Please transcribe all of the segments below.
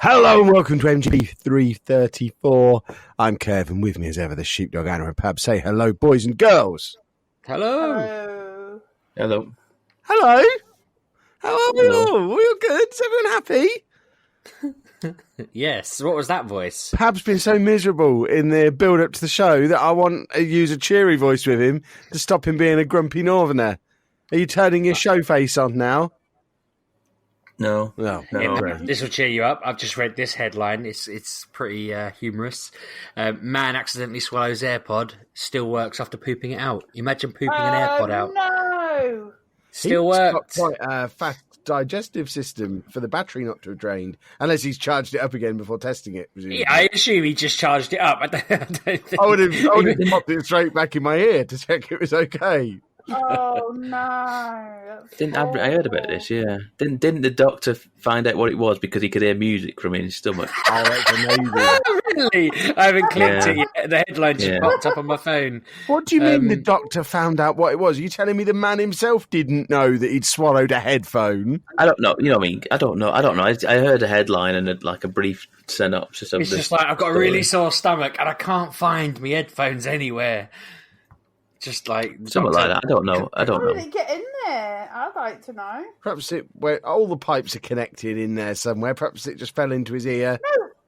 Hello and welcome to MGP334. I'm Kev, and with me as ever, the Sheepdog, Anna and Pab. Say hello, boys and girls. Hello. Hello. Hello. How are we all? We all good? Is everyone happy? Yes. What was that voice? Pab's been so miserable in the build-up to the show that I want to use a cheery voice with him to stop him being a grumpy northerner. Are you turning your show face on now? No. This will cheer you up. I've just read this headline. It's pretty humorous. Man accidentally swallows AirPod, still works after pooping it out. Imagine pooping an AirPod out. No. Still He's worked. got quite a fast digestive system for the battery not to have drained, unless he's charged it up again before testing it. Presumably. Yeah, I assume he just charged it up. I don't think... I would have popped it straight back in my ear to check it was okay. Oh no! I heard about this? Yeah. Didn't the doctor find out what it was because he could hear music from in his stomach? Oh, that's amazing! Really? I haven't clicked it yet. The headline just popped up on my phone. What do you mean the doctor found out what it was? Are you telling me the man himself didn't know that he'd swallowed a headphone? I don't know. You know what I mean? I don't know. I heard a headline and a brief synopsis of It's this. just like, I've got a story. really sore stomach and I can't find my headphones anywhere. Just like Something like that. I don't know. How did it get in there? I'd like to know. Perhaps where all the pipes are connected in there somewhere. Perhaps it just fell into his ear.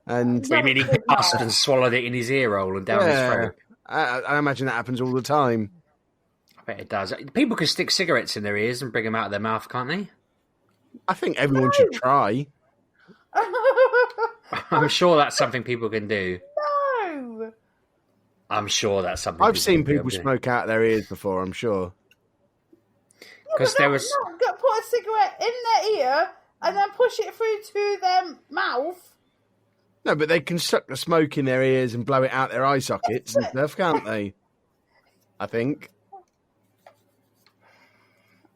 And I mean, he passed and swallowed it in his ear hole and down his throat. I imagine that happens all the time. I bet it does. People can stick cigarettes in their ears and bring them out of their mouth, can't they? I think everyone should try. I'm sure that's something people can do. No. I'm sure that's something. I've seen people smoke out their ears before, I'm sure. Because there was. Put a cigarette in their ear and then push it through to their mouth. No, but they can suck the smoke in their ears and blow it out their eye sockets and stuff, can't they? I think.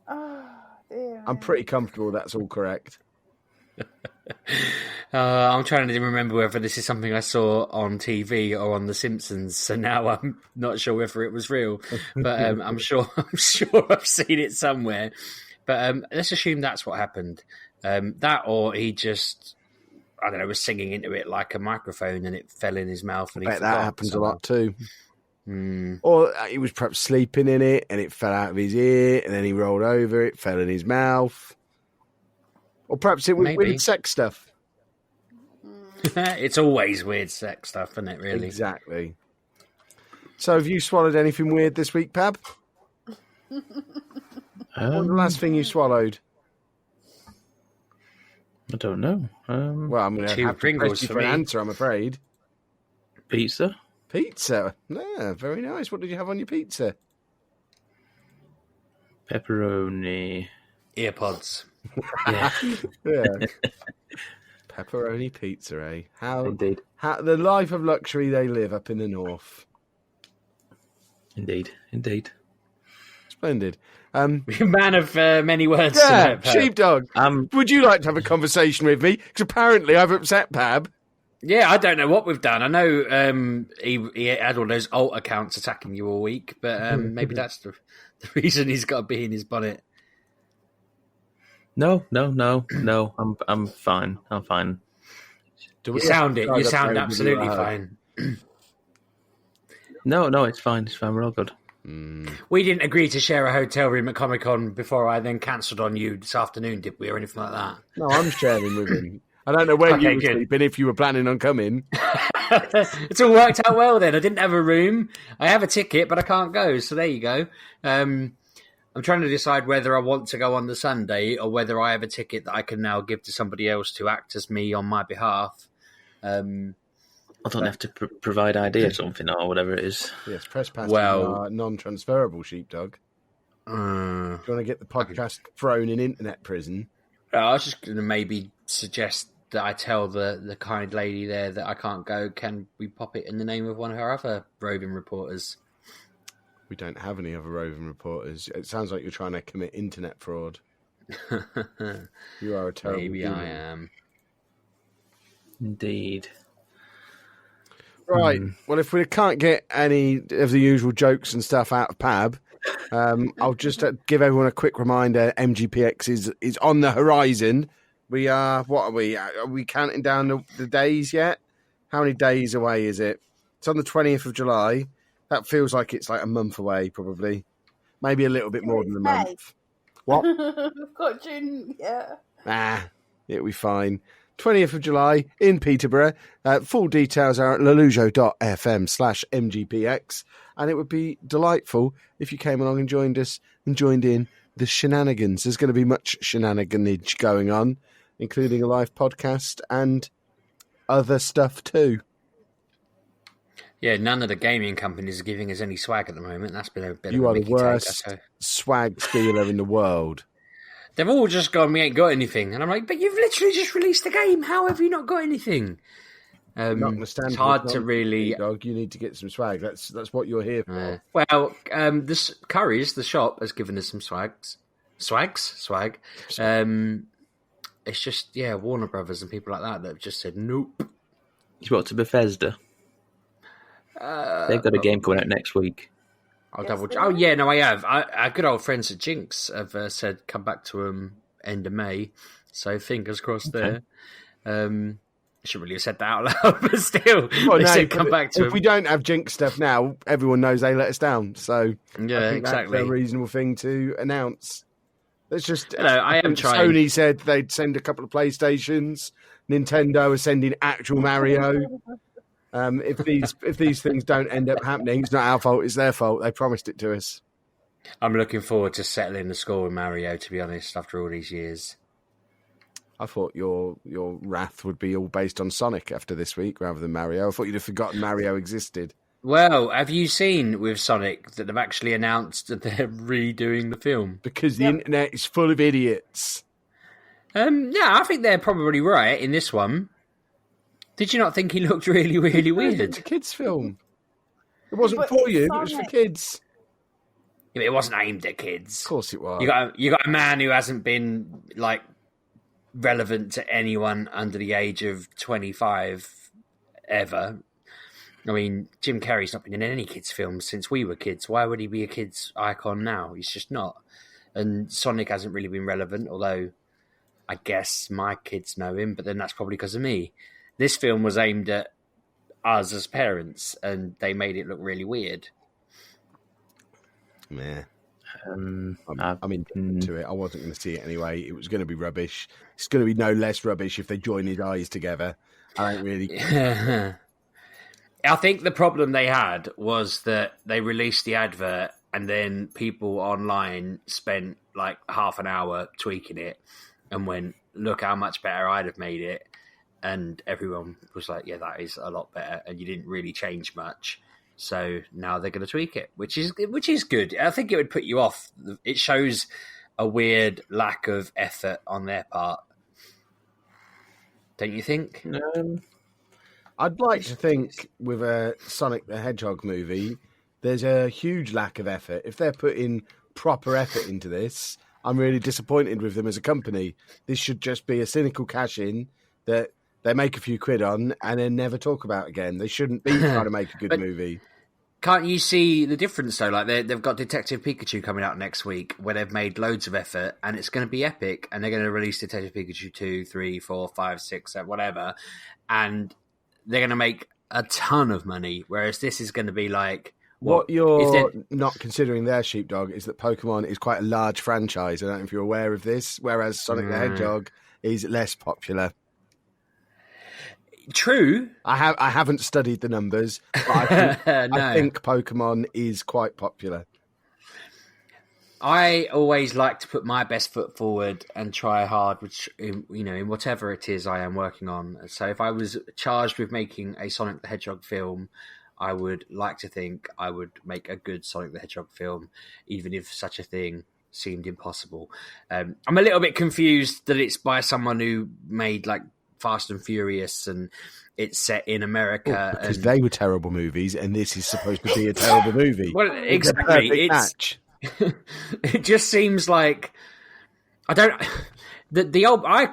Oh, dear. I'm pretty comfortable that's all correct. I'm trying to remember whether this is something I saw on TV or on The Simpsons. So now I'm not sure whether it was real, but I'm sure I've seen it somewhere. But let's assume that's what happened. That, or he just, I don't know, was singing into it like a microphone and it fell in his mouth. And I bet that happens a lot too. Mm. Or he was perhaps sleeping in it and it fell out of his ear and then he rolled over, it fell in his mouth. Or perhaps it was weird sex stuff. It's always weird sex stuff, isn't it, really? Exactly. So have you swallowed anything weird this week, Pab? What was the last thing you swallowed? I don't know. Well, I'm going to have to press you for an answer, I'm afraid. Pizza. Pizza. Yeah, very nice. What did you have on your pizza? Pepperoni. Earpods. Yeah. Yeah. Pepperoni pizza, eh? Indeed. How the life of luxury they live up in the north. Indeed. Splendid. Man of many words. Yeah, tonight, Pab. Sheepdog. Would you like to have a conversation with me? Because apparently I've upset Pab. Yeah, I don't know what we've done. I know he had all those alt accounts attacking you all week, but maybe that's the reason he's got to be in his bonnet. No. I'm fine. You sound absolutely fine. No, it's fine. We're all good. We didn't agree to share a hotel room at Comic-Con before I then cancelled on you this afternoon, did we, or anything like that? No, I'm sharing with him. I don't know where you were sleeping, if you were planning on coming. It's all worked out well then. I didn't have a room. I have a ticket, but I can't go. So there you go. I'm trying to decide whether I want to go on the Sunday or whether I have a ticket that I can now give to somebody else to act as me on my behalf. I don't have to provide ID or something or whatever it is. Yes, press passes are non-transferable, Sheepdog. Do you want to get the podcast thrown in internet prison? I was just going to maybe suggest that I tell the kind lady there that I can't go. Can we pop it in the name of one of her other roving reporters? We don't have any other roving reporters. It sounds like you're trying to commit internet fraud. You are a terrible Maybe human. I am. Indeed. Right. Well, if we can't get any of the usual jokes and stuff out of Pab, I'll just give everyone a quick reminder. MGPX is on the horizon. We are. What are we? Are we counting down the days yet? How many days away is it? It's on the 20th of July. That feels like it's like a month away, probably. Maybe a little bit more than a month. What? We've got June, yeah. It'll be fine. 20th of July in Peterborough. Full details are at lelujo.fm/MGPX. And it would be delightful if you came along and joined us and joined in the shenanigans. There's going to be much shenaniganage going on, including a live podcast and other stuff too. Yeah, none of the gaming companies are giving us any swag at the moment. That's been a bit You of a are the mickey worst take, swag stealer in the world. They've all just gone, we ain't got anything. And I'm like, but you've literally just released the game. How have you not got anything? It's hard to really... Dog, you need to get some swag. That's what you're here for. This Curry's, the shop, has given us some swag. It's just, Warner Brothers and people like that have just said, nope. You brought to Bethesda. They've got a game coming out next week. I'll double check. Oh, yeah, no, I have. Our good old friends at Jinx have said come back to them end of May. So fingers crossed there. I shouldn't really have said that out loud, but still, they said come back to them. If we don't have Jinx stuff now, everyone knows they let us down. So yeah, exactly. That's a reasonable thing to announce. Let's just. I am trying. Sony said they'd send a couple of PlayStations. Nintendo are sending actual Mario. If these things don't end up happening, it's not our fault, it's their fault. They promised it to us. I'm looking forward to settling the score with Mario, to be honest, after all these years. I thought your wrath would be all based on Sonic after this week rather than Mario. I thought you'd have forgotten Mario existed. Well, have you seen with Sonic that they've actually announced that they're redoing the film? Because the internet is full of idiots. I think they're probably right in this one. Did you not think he looked really, really weird? It's a kids' film. It wasn't for you. It was for kids. Yeah, it wasn't aimed at kids. Of course, it was. You got a man who hasn't been like relevant to anyone under the age of 25 ever. I mean, Jim Carrey's not been in any kids' films since we were kids. Why would he be a kids' icon now? He's just not. And Sonic hasn't really been relevant, although I guess my kids know him, but then that's probably because of me. This film was aimed at us as parents, and they made it look really weird. Yeah. I'm into it. I wasn't going to see it anyway. It was going to be rubbish. It's going to be no less rubbish if they join his eyes together. I don't really... I think the problem they had was that they released the advert and then people online spent like half an hour tweaking it and went, look how much better I'd have made it. And everyone was like, yeah, that is a lot better. And you didn't really change much. So now they're going to tweak it, which is good. I think it would put you off. It shows a weird lack of effort on their part. Don't you think? I'd like to think with a Sonic the Hedgehog movie, there's a huge lack of effort. If they're putting proper effort into this, I'm really disappointed with them as a company. This should just be a cynical cash-in that they make a few quid on and then never talk about again. They shouldn't be trying to make a good movie. Can't you see the difference, though? Like they've got Detective Pikachu coming out next week where they've made loads of effort and it's going to be epic and they're going to release Detective Pikachu 2, 3, 4, 5, 6, 7, whatever. And they're going to make a ton of money, whereas this is going to be like... What you're not considering there, Sheepdog, is that Pokemon is quite a large franchise. I don't know if you're aware of this, whereas Sonic the Hedgehog is less popular. True. I haven't studied the numbers, but I think Pokemon is quite popular. I always like to put my best foot forward and try hard, which in whatever it is I am working on. So if I was charged with making a Sonic the Hedgehog film, I would like to think I would make a good Sonic the Hedgehog film, even if such a thing seemed impossible. I'm a little bit confused that it's by someone who made like Fast and Furious and it's set in America. Because they were terrible movies and this is supposed to be a terrible movie. Well, exactly. It just seems like I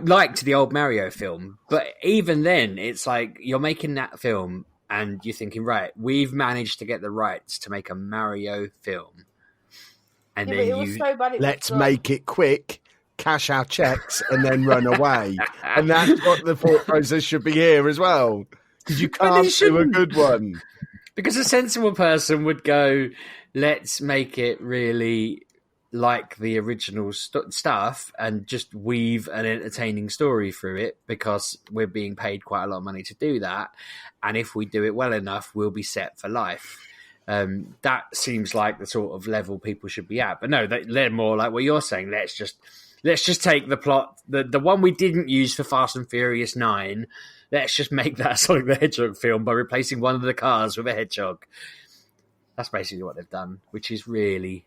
liked the old Mario film, but even then it's like you're making that film and you're thinking, right, we've managed to get the rights to make a Mario film. And then let's make it quick. cash our checks and then run away. And that's what the thought process should be here as well. Because you can't do a good one. Because a sensible person would go, let's make it really like the original stuff and just weave an entertaining story through it, because we're being paid quite a lot of money to do that. And if we do it well enough, we'll be set for life. That seems like the sort of level people should be at. But no, they're more like what you're saying. Let's just take the plot, the one we didn't use for Fast and Furious 9. Let's just make that Sonic the Hedgehog film by replacing one of the cars with a hedgehog. That's basically what they've done, which is really,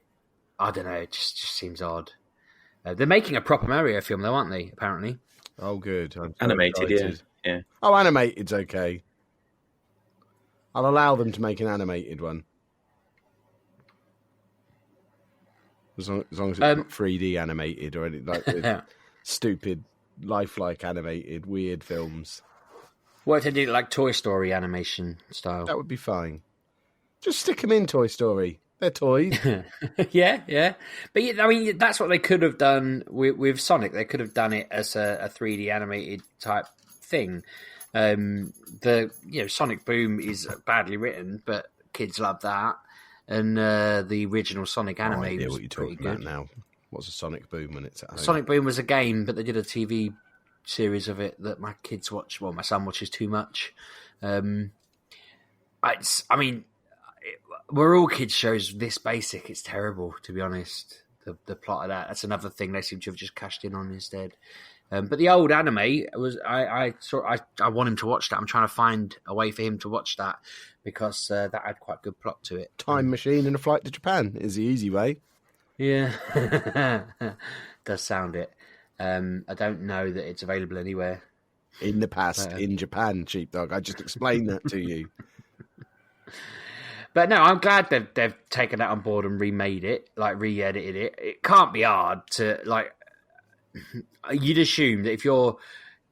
I don't know, it just seems odd. They're making a proper Mario film, though, aren't they, apparently? Oh, good. I'm so Animated, excited. yeah. Oh, animated's okay. I'll allow them to make an animated one. As long as it's not 3D animated or anything like the stupid, lifelike animated, weird films. What if they did like Toy Story animation style? That would be fine. Just stick them in Toy Story. They're toys. yeah. But I mean, that's what they could have done with Sonic. They could have done it as a 3D animated type thing. Sonic Boom is badly written, but kids love that. And the original Sonic anime was what you're pretty talking about good. now. What's a Sonic Boom when it's at home? Sonic Boom was a game, but they did a TV series of it that my kids watch. Well, my son watches too much. We're all kids shows this basic. It's terrible, to be honest. The plot of that's another thing they seem to have just cashed in on instead. But the old anime was I want him to watch that. I'm trying to find a way for him to watch that because that had quite a good plot to it. Time machine and a flight to Japan is the easy way. Yeah, does sound it. I don't know that it's available anywhere. In the past, in Japan, Sheepdog. I just explained that to you. But no, I'm glad they've taken that on board and remade it, like re-edited it. It can't be hard to like. You'd assume that if you're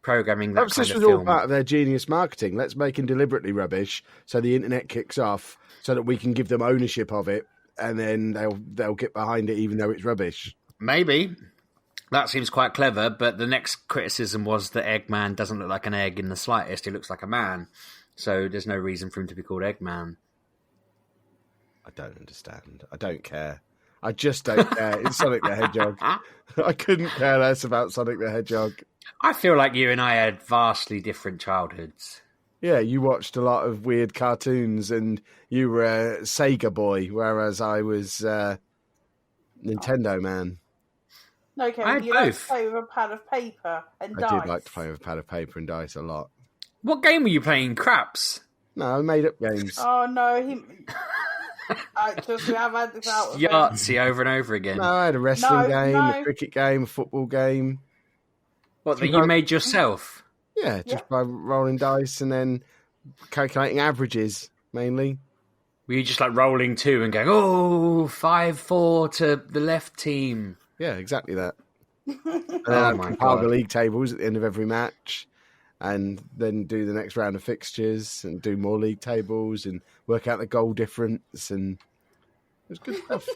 programming that Perhaps kind this of was film, all part of their genius marketing. Let's make him deliberately rubbish so the internet kicks off, so that we can give them ownership of it, and then they'll get behind it even though it's rubbish. maybe. That seems quite clever, but the next criticism was that Eggman doesn't look like an egg in the slightest. He looks like a man. So there's no reason for him to be called Eggman. I don't understand. I don't care. I just don't care. It's Sonic the Hedgehog. I couldn't care less about Sonic the Hedgehog. I feel like you and I had vastly different childhoods. Yeah, you watched a lot of weird cartoons and you were a Sega boy, whereas I was Nintendo man. No, I Kevin, had you like to both. play with a pad of paper and dice. I did like to play with a pad of paper and dice a lot. What game were you playing? Craps? No, I made up games. Oh no, we have had this out. Yahtzee over and over again. No, I had a wrestling game, no. a cricket game, a football game. What, that you made yourself? Yeah, just by rolling dice and then calculating averages, mainly. Were you just like rolling 2 and going, 5-4 to the left team? Yeah, exactly that. And then Oh I'd my compile God. the league tables at the end of every match and then do the next round of fixtures and do more league tables and work out the goal difference, and it was good stuff.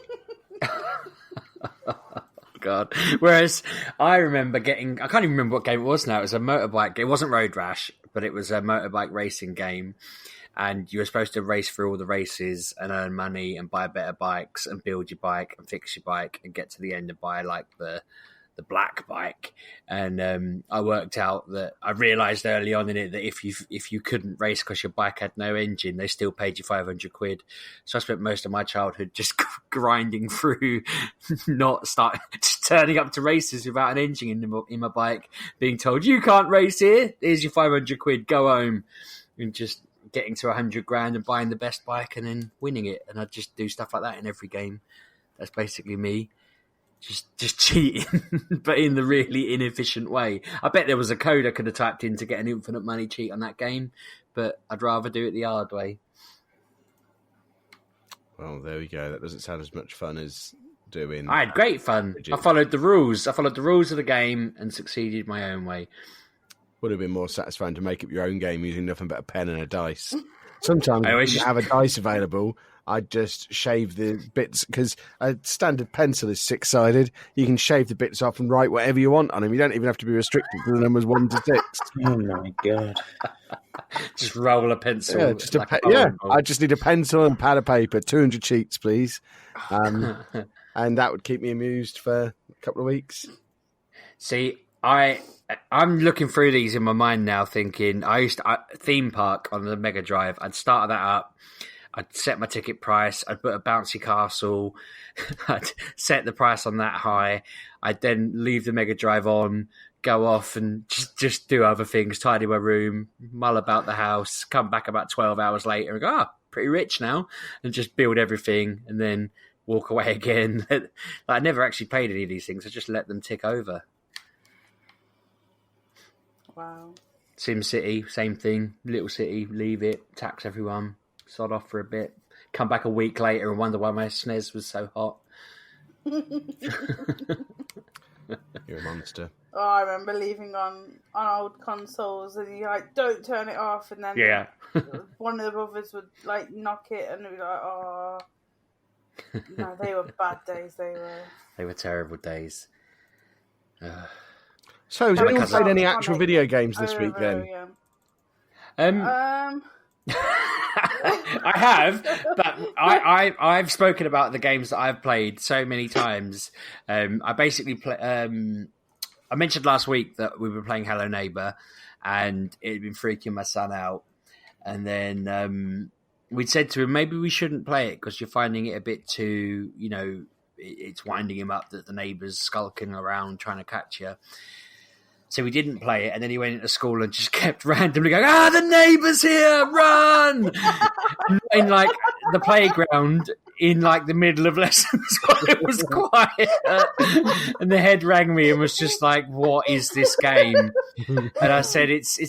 God. Whereas I remember I can't even remember what game it was now. It was a motorbike game. It wasn't Road Rash, but it was a motorbike racing game. And you were supposed to race through all the races and earn money and buy better bikes and build your bike and fix your bike and get to the end and buy like the black bike. And I worked out that I realised early on in it that if you couldn't race because your bike had no engine, they still paid you £500. So I spent most of my childhood just grinding through, just turning up to races without an engine in my bike, being told, you can't race here, here's your £500, go home. And just getting to £100,000 and buying the best bike and then winning it. And I just do stuff like that in every game. That's basically me. Just cheating, but in the really inefficient way. I bet there was a code I could have typed in to get an infinite money cheat on that game, but I'd rather do it the hard way. Well, there we go. That doesn't sound as much fun as doing... I had great fun. I followed the rules. I followed the rules of the game and succeeded my own way. Would have been more satisfying to make up your own game using nothing but a pen and a dice. Sometimes I you wish- didn't have a dice available, I'd just shave the bits, because a standard pencil is 6-sided. You can shave the bits off and write whatever you want on them. You don't even have to be restricted to the numbers 1 to 6. Oh my god! Just roll a pencil. Yeah, just like I just need a pencil and pad of paper. 200 sheets, please. And that would keep me amused for a couple of weeks. See, I'm looking through these in my mind now, thinking theme park on the Mega Drive. I'd start that up. I'd set my ticket price. I'd put a bouncy castle. I'd set the price on that high. I'd then leave the Mega Drive on, go off and just do other things, tidy my room, mull about the house, come back about 12 hours later and go, pretty rich now, and just build everything and then walk away again. I never actually played any of these things. I just let them tick over. Wow. SimCity, same thing. Little city, leave it, tax everyone, sod off for a bit, come back a week later and wonder why my SNES was so hot. You're a monster. Oh, I remember leaving on old consoles and you like, don't turn it off, and then one of the brothers would like knock it and it'd be like, oh. No, they were bad days, They were terrible days. So, has anyone played any actual video games this week then? I have, but I've spoken about the games that I've played so many times. I basically I mentioned last week that we were playing Hello Neighbor, and it had been freaking my son out. And then we'd said to him, maybe we shouldn't play it because you're finding it a bit too, it's winding him up that the neighbour's skulking around trying to catch you. So we didn't play it, and then he went into school and just kept randomly going, the neighbour's here, run! in like the playground in like the middle of lessons while it was quiet. And the head rang me and was just like, what is this game? And I said, it's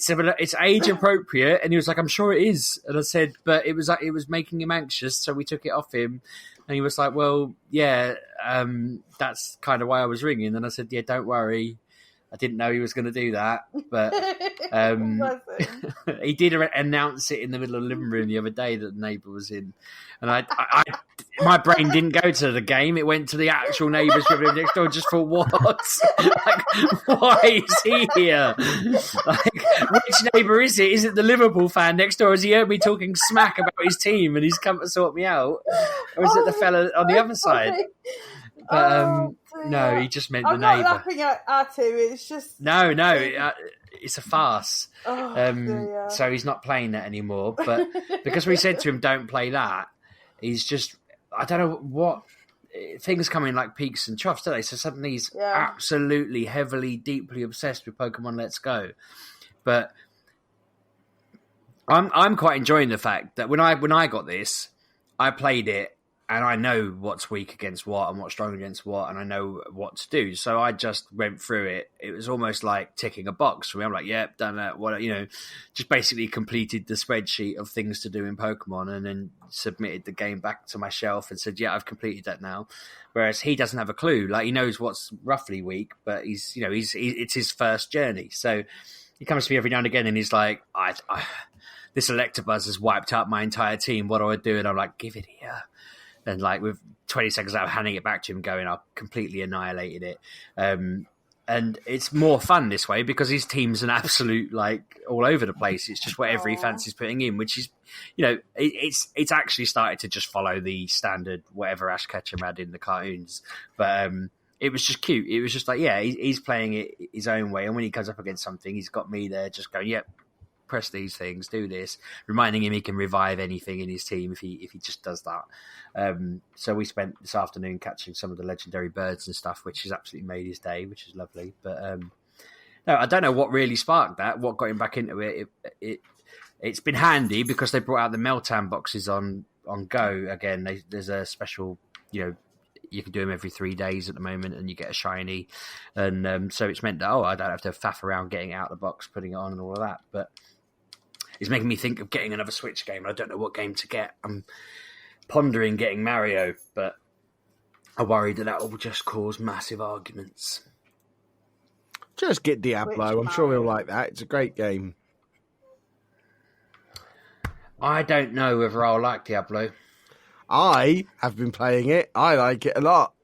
age appropriate. And he was like, I'm sure it is. And I said, but it was making him anxious, so we took it off him. And he was like, well, yeah, that's kind of why I was ringing. And I said, yeah, don't worry. I didn't know he was going to do that, but he did announce it in the middle of the living room the other day that the neighbour was in. And I my brain didn't go to the game. It went to the actual neighbour's room next door just for what? Like, why is he here? Like, which neighbour is it? Is it the Liverpool fan next door? Has he heard me talking smack about his team and he's come to sort me out? Or is it the fella on the other side? But no, he just meant the neighbour. I'm not laughing at him. It's just no. It's a farce. So he's not playing that anymore. But because we said to him, "Don't play that," he's just, I don't know what, things come in like peaks and troughs, don't they? So suddenly he's absolutely heavily, deeply obsessed with Pokemon Let's Go. But I'm quite enjoying the fact that when I got this, I played it. And I know what's weak against what and what's strong against what, and I know what to do. So I just went through it. It was almost like ticking a box for me. I'm like, yep, done that. Just basically completed the spreadsheet of things to do in Pokemon, and then submitted the game back to my shelf and said, yeah, I've completed that now. Whereas he doesn't have a clue. Like, he knows what's roughly weak, but it's his first journey. So he comes to me every now and again, and he's like, this Electabuzz has wiped out my entire team. What do I do? And I'm like, give it here. And like with 20 seconds out, handing it back to him, going, I've completely annihilated it. And it's more fun this way because his team's an absolute, like, all over the place. It's just whatever he fancies putting in, which is, it's actually started to just follow the standard whatever Ash Ketchum had in the cartoons. But it was just cute. It was just like, yeah, he's playing it his own way. And when he comes up against something, he's got me there just going, yep. Press these things, do this, reminding him he can revive anything in his team if he just does that. So we spent this afternoon catching some of the legendary birds and stuff, which has absolutely made his day, which is lovely. But no, I don't know what really sparked that, what got him back into it. It's been handy because they brought out the Meltan boxes on Go again. There's a special, you can do them every 3 days at the moment and you get a shiny. And so it's meant that, I don't have to faff around getting out of the box, putting it on and all of that. But it's making me think of getting another Switch game. I don't know what game to get. I'm pondering getting Mario, but I worry that will just cause massive arguments. Just get Diablo. I'm sure he'll like that. It's a great game. I don't know whether I'll like Diablo. I have been playing it. I like it a lot.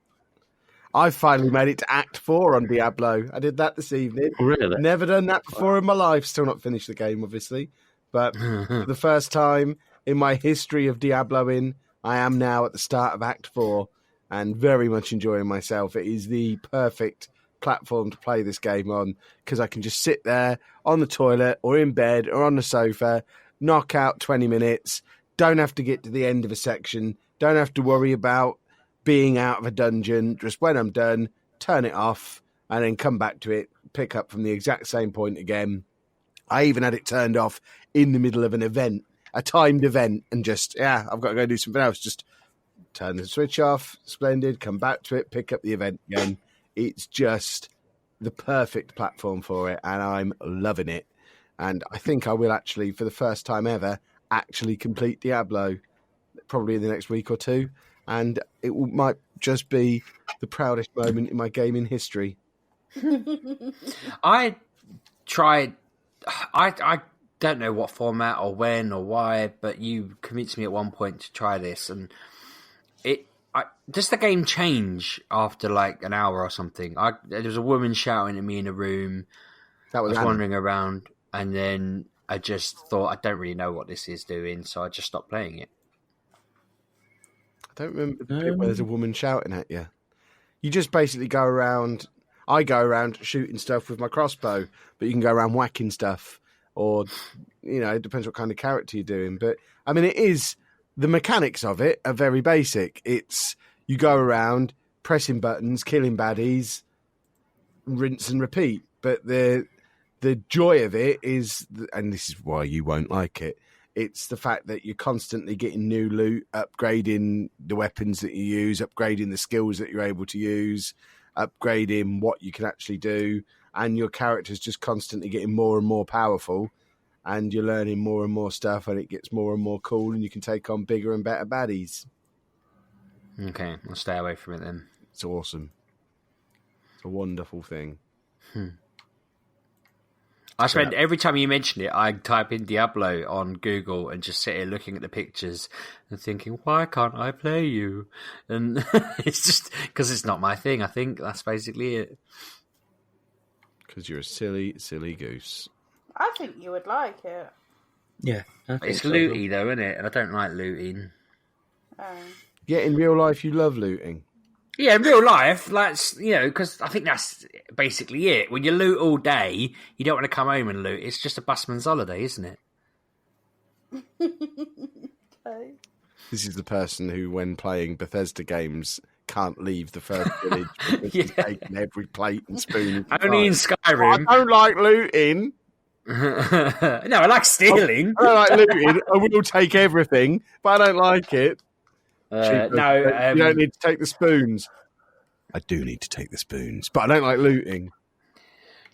I finally made it to Act 4 on Diablo. I did that this evening. Really? Never done that before in my life. Still not finished the game, obviously. But for the first time in my history of Diabloing, I am now at the start of Act 4 and very much enjoying myself. It is the perfect platform to play this game on because I can just sit there on the toilet or in bed or on the sofa, knock out 20 minutes, don't have to get to the end of a section, don't have to worry about being out of a dungeon. Just when I'm done, turn it off and then come back to it, pick up from the exact same point again. I even had it turned off in the middle of an event, a timed event, and just, I've got to go do something else. Just turn the switch off, splendid, come back to it, pick up the event again. It's just the perfect platform for it, and I'm loving it. And I think I will actually, for the first time ever, actually complete Diablo, probably in the next week or two. And it might just be the proudest moment in my gaming history. I tried. I don't know what format or when or why, but you convinced me at one point to try this, and does the game change after like an hour or something? There was a woman shouting at me in a room. I was wandering around, and then I just thought I don't really know what this is doing, so I just stopped playing it. I don't remember the bit where there's a woman shouting at you. You just basically go around. I go around shooting stuff with my crossbow, but you can go around whacking stuff, or it depends what kind of character you're doing. But I mean, the mechanics of it are very basic. It's you go around pressing buttons, killing baddies, rinse and repeat. But the joy of it is, and this is why you won't like it, it's the fact that you're constantly getting new loot, upgrading the weapons that you use, upgrading the skills that you're able to use, upgrading what you can actually do, and your character's just constantly getting more and more powerful, and you're learning more and more stuff, and it gets more and more cool, and you can take on bigger and better baddies. Okay, I'll stay away from it then. It's awesome. It's a wonderful thing. I spend every time you mention it, I type in Diablo on Google and just sit here looking at the pictures and thinking, why can't I play you? And it's just because it's not my thing. I think that's basically it. Because you're a silly, silly goose. I think you would like it. Yeah. It's looty though, isn't it? And I don't like looting. Yeah, in real life, you love looting. Yeah, in real life, because I think that's basically it. When you loot all day, you don't want to come home and loot. It's just a busman's holiday, isn't it? Okay. This is the person who, when playing Bethesda games, can't leave the first village because he's taking every plate and spoon. Only in Skyrim. I don't like looting. No, I like stealing. I don't like looting. I will take everything, but I don't like it. You don't need to take the spoons. I do need to take the spoons, but I don't like looting.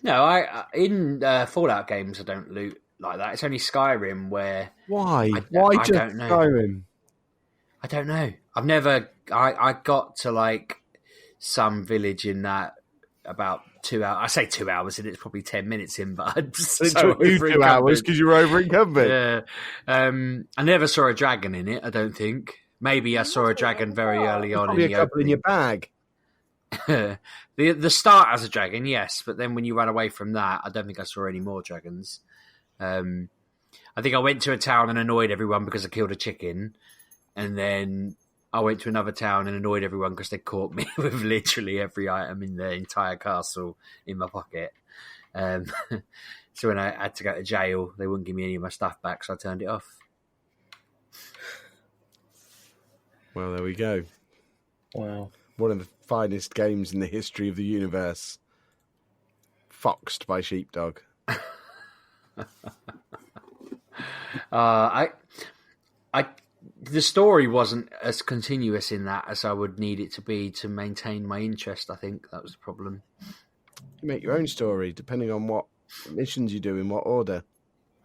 No, in Fallout games I don't loot like that. It's only Skyrim where. Why? I just don't know. Skyrim? I don't know. I've never. I got to like some village in that about 2 hours. I say 2 hours, and it's probably 10 minutes in, but I'm so it took you 2 hours because you were over encumbered. Yeah. I never saw a dragon in it. I don't think. Maybe I saw a dragon very early on. Probably a couple in your bag. The start as a dragon, yes, but then when you ran away from that, I don't think I saw any more dragons. I think I went to a town and annoyed everyone because I killed a chicken, and then I went to another town and annoyed everyone because they caught me with literally every item in the entire castle in my pocket. So when I had to go to jail, they wouldn't give me any of my stuff back, so I turned it off. Well, there we go. Wow. One of the finest games in the history of the universe. Foxed by Sheepdog. The story wasn't as continuous in that as I would need it to be to maintain my interest. I think that was the problem. You make your own story, depending on what missions you do, in what order.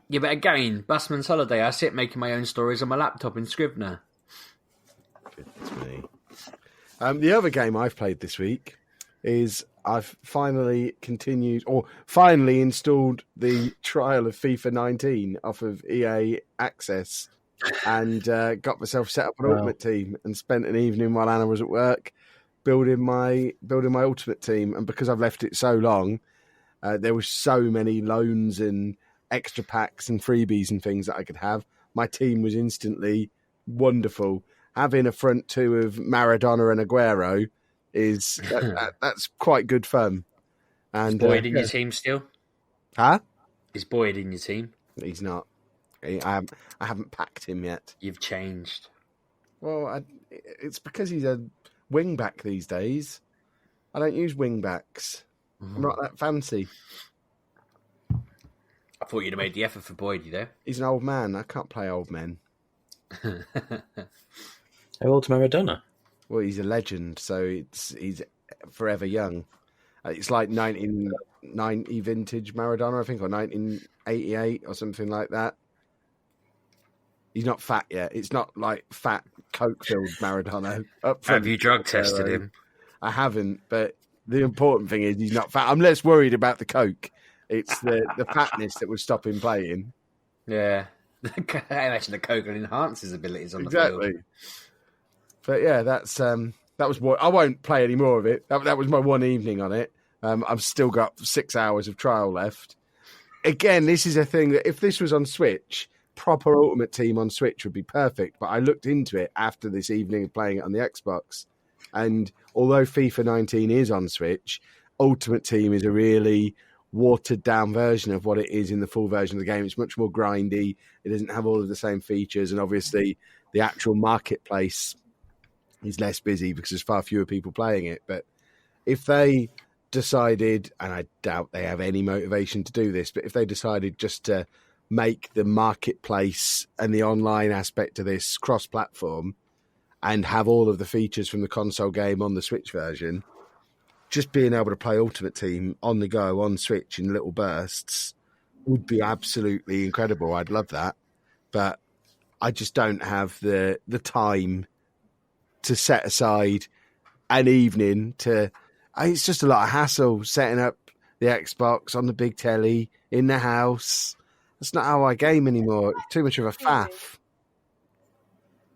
Yeah, but again, Busman's Holiday, I sit making my own stories on my laptop in Scrivener. Goodness me. The other game I've played this week is I've finally installed the trial of FIFA 19 off of EA Access and got myself set up an Ultimate Team and spent an evening while Anna was at work building my Ultimate Team. And because I've left it so long, there were so many loans and extra packs and freebies and things that I could have. My team was instantly wonderful. Having a front two of Maradona and Aguero is that's quite good fun. And is Boyd in your team still? Huh? Is Boyd in your team? He's not. I haven't packed him yet. You've changed. Well, it's because he's a wing back these days. I don't use wing backs. I'm not that fancy. I thought you'd have made the effort for Boyd, you know? He's an old man. I can't play old men. How old's Maradona? Well, he's a legend, so he's forever young. It's like 1990 vintage Maradona, I think, or 1988 or something like that. He's not fat yet. It's not like fat Coke-filled Maradona. Have you drug tested him? I haven't, but the important thing is he's not fat. I'm less worried about the Coke. It's the fatness that would stop him playing. Yeah. I imagine the Coke will enhance his abilities on the field. Exactly. But yeah, that was what I won't play any more of it. That was my one evening on it. I've still got 6 hours of trial left. Again, this is a thing that if this was on Switch, proper Ultimate Team on Switch would be perfect. But I looked into it after this evening of playing it on the Xbox. And although FIFA 19 is on Switch, Ultimate Team is a really watered down version of what it is in the full version of the game. It's much more grindy. It doesn't have all of the same features. And obviously the actual marketplace is less busy because there's far fewer people playing it. But if they decided, and I doubt they have any motivation to do this, but if they decided just to make the marketplace and the online aspect of this cross-platform and have all of the features from the console game on the Switch version, just being able to play Ultimate Team on the go on Switch in little bursts would be absolutely incredible. I'd love that. But I just don't have the time to set aside an evening to... It's just a lot of hassle setting up the Xbox on the big telly in the house. That's not how I game anymore. It's too much of a faff.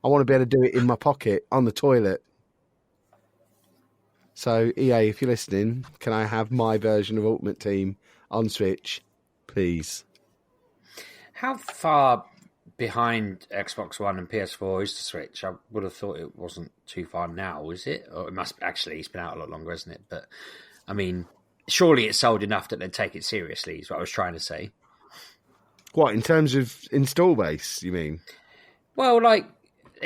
I want to be able to do it in my pocket on the toilet. So, EA, if you're listening, can I have my version of Ultimate Team on Switch, please? How far behind Xbox One and PS4 is the Switch? I would have thought it wasn't too far now, is it? Or it must actually, it's been out a lot longer, hasn't it? But, I mean, surely it's sold enough that they'd take it seriously, is what I was trying to say. What, in terms of install base, you mean? Well, like,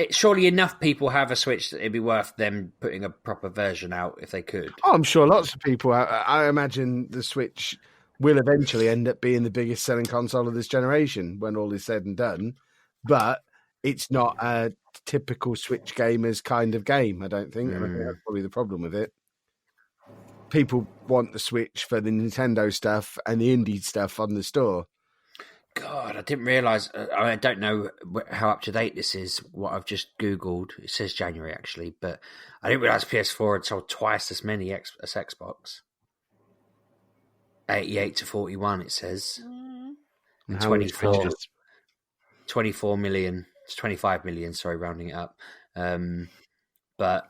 surely enough people have a Switch that it'd be worth them putting a proper version out if they could. Oh, I'm sure lots of people. I imagine the Switch will eventually end up being the biggest selling console of this generation when all is said and done. But it's not a typical Switch gamer's kind of game, I don't think. I think that's probably the problem with it. People want the Switch for the Nintendo stuff and the indie stuff on the store. God, I didn't realise. I don't know how up to date this is. What I've just Googled, it says January actually, but I didn't realise PS4 had sold twice as many as Xbox. 88 to 41, it says. And 24 million. It's 25 million. Sorry, rounding it up. But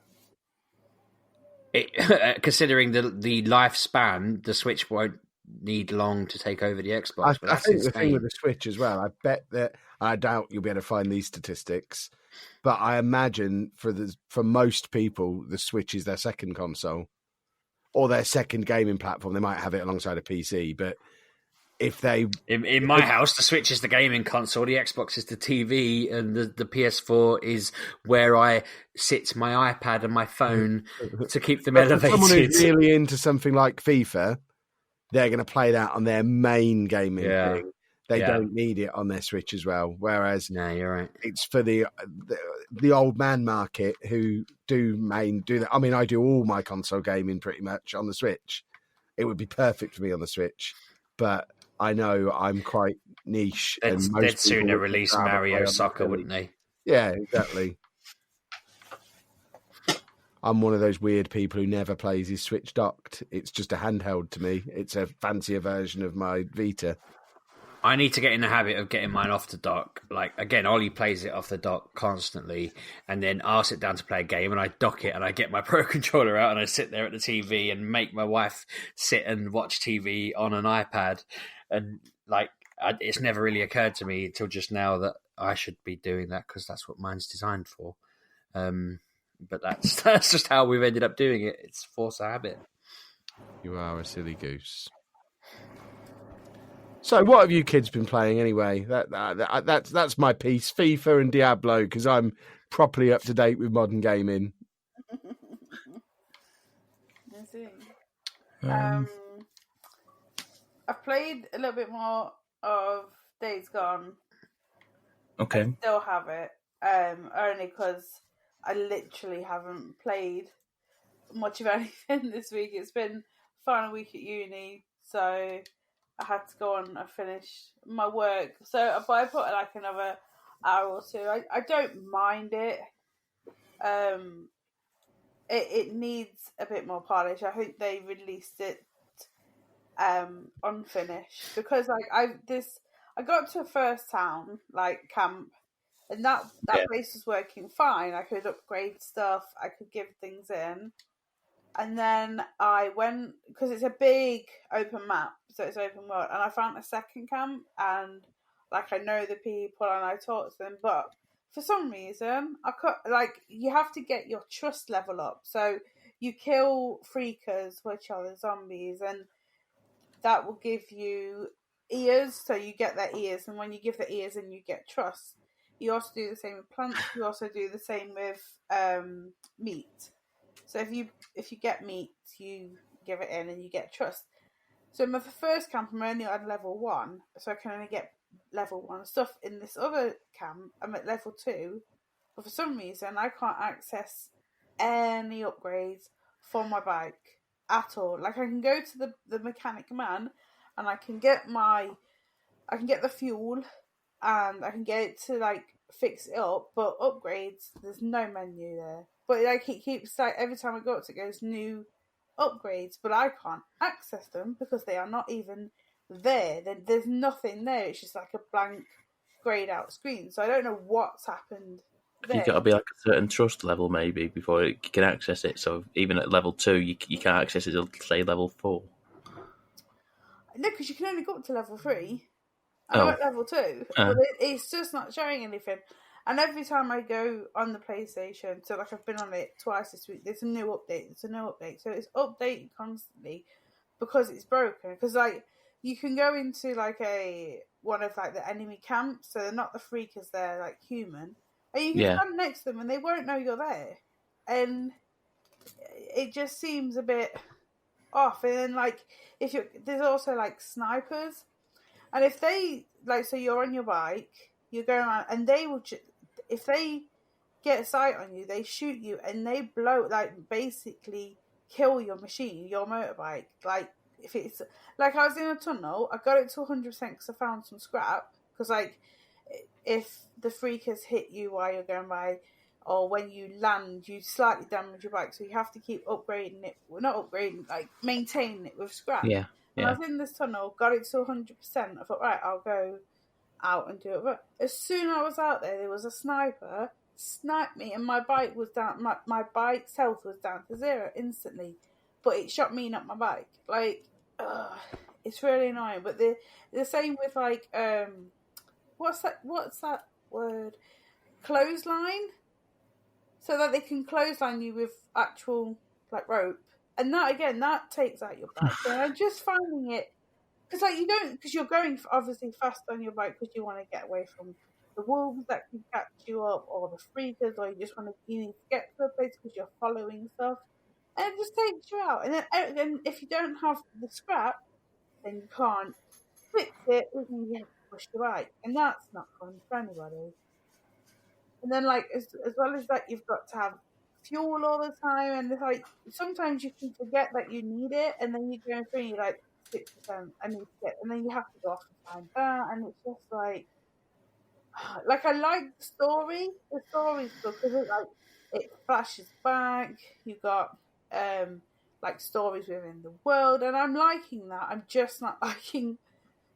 considering the lifespan, the Switch won't need long to take over the Xbox. I think the thing with the Switch as well, I bet that, I doubt you'll be able to find these statistics, but I imagine for most people, the Switch is their second console or their second gaming platform. They might have it alongside a PC, but if they... In my house, the Switch is the gaming console, the Xbox is the TV, and the PS4 is where I sit my iPad and my phone to keep them elevated. Someone who's really into something like FIFA, they're going to play that on their main gaming thing. They don't need it on their Switch as well. Whereas, no, you're right. It's for the old man market who do that. I mean, I do all my console gaming pretty much on the Switch. It would be perfect for me on the Switch, but I know I'm quite niche. They'd sooner release Mario Soccer, wouldn't they? Yeah, exactly. I'm one of those weird people who never plays his Switch docked. It's just a handheld to me. It's a fancier version of my Vita. I need to get in the habit of getting mine off the dock. Like, again, Ollie plays it off the dock constantly, and then I'll sit down to play a game, and I dock it, and I get my Pro Controller out, and I sit there at the TV and make my wife sit and watch TV on an iPad. And, like, it's never really occurred to me until just now that I should be doing that, because that's what mine's designed for. But that's just how we've ended up doing it. It's force of habit. You are a silly goose. So, what have you kids been playing anyway? That's my piece, FIFA and Diablo, because I'm properly up to date with modern gaming. I see. I've played a little bit more of Days Gone. Okay. I still have it, only because I literally haven't played much of anything this week. It's been final week at uni, so I had to go on and finish my work. So, but I put like another hour or two. I don't mind it. It needs a bit more polish. I think they released it unfinished, because like I got to a first town, like camp, and that place was working fine. I could upgrade stuff, I could give things in, and then I went, because it's a big open map, so it's open world, and I found a second camp, and like I know the people and I talk to them, but for some reason I could, like, you have to get your trust level up, so you kill freakers, which are the zombies, and that will give you ears, so you get their ears, and when you give the ears in, you get trust. You also do the same with plants. You also do the same with meat. So if you get meat, you give it in and you get trust. So in my first camp, I'm only on level 1, so I can only get level 1 stuff. In this other camp, I'm at level 2, but for some reason I can't access any upgrades for my bike at all. Like, I can go to the mechanic man and I can get the fuel and I can get it to like fix it up, but upgrades, there's no menu there. But like, it keeps like, every time I go up to it, goes new upgrades, but I can't access them because they are not even there. There's nothing there. It's just like a blank grayed out screen. So I don't know what's happened there. You've got to be like a certain trust level maybe before you can access it. So even at level 2, you can't access it till, say, level 4. No, because you can only go up to level 3. I'm at level 2, but it's just not showing anything. And every time I go on the PlayStation, so like I've been on it twice this week, there's a new update. So it's updating constantly because it's broken. Because like, you can go into like one of like the enemy camps, so they're not the freakers, they're like human, and you can stand next to them and they won't know you're there, and it just seems a bit off. And then like, there's also like snipers. And if they, like, so you're on your bike, you're going around, and they will, if they get a sight on you, they shoot you, and they blow, like, basically kill your machine, your motorbike. Like, if it's, like, I was in a tunnel, I got it to 100% because I found some scrap, because, like, if the freakers hit you while you're going by, or when you land, you slightly damage your bike, so you have to keep upgrading it, well, not upgrading, like, maintaining it with scrap. Yeah. And I was in this tunnel, got it to 100%. I thought, right, I'll go out and do it. But as soon as I was out there was a sniper, sniped me, and my bike was down. My bike's health was down to 0 instantly. But it shot me, not my bike. Like, it's really annoying. But the same with like, what's that word? Clothesline. So that they can clothesline you with actual like rope. And that, again, that takes out your bike. And I'm just finding it, because like, because you're going obviously fast on your bike because you want to get away from the wolves that can catch you up, or the freakers, or you need to get to a place because you're following stuff, and it just takes you out. And then if you don't have the scrap, then you can't fix it, and you have to push the bike, and that's not fun for anybody. And then like, as well as that, you've got to have fuel all the time, and it's like, sometimes you can forget that you need it, and then you go through and you're like, 6%, I need to get, and then you have to go off and find that, and it's just like I like the story. The story's good because it flashes back. You got like stories within the world, and I'm liking that. I'm just not liking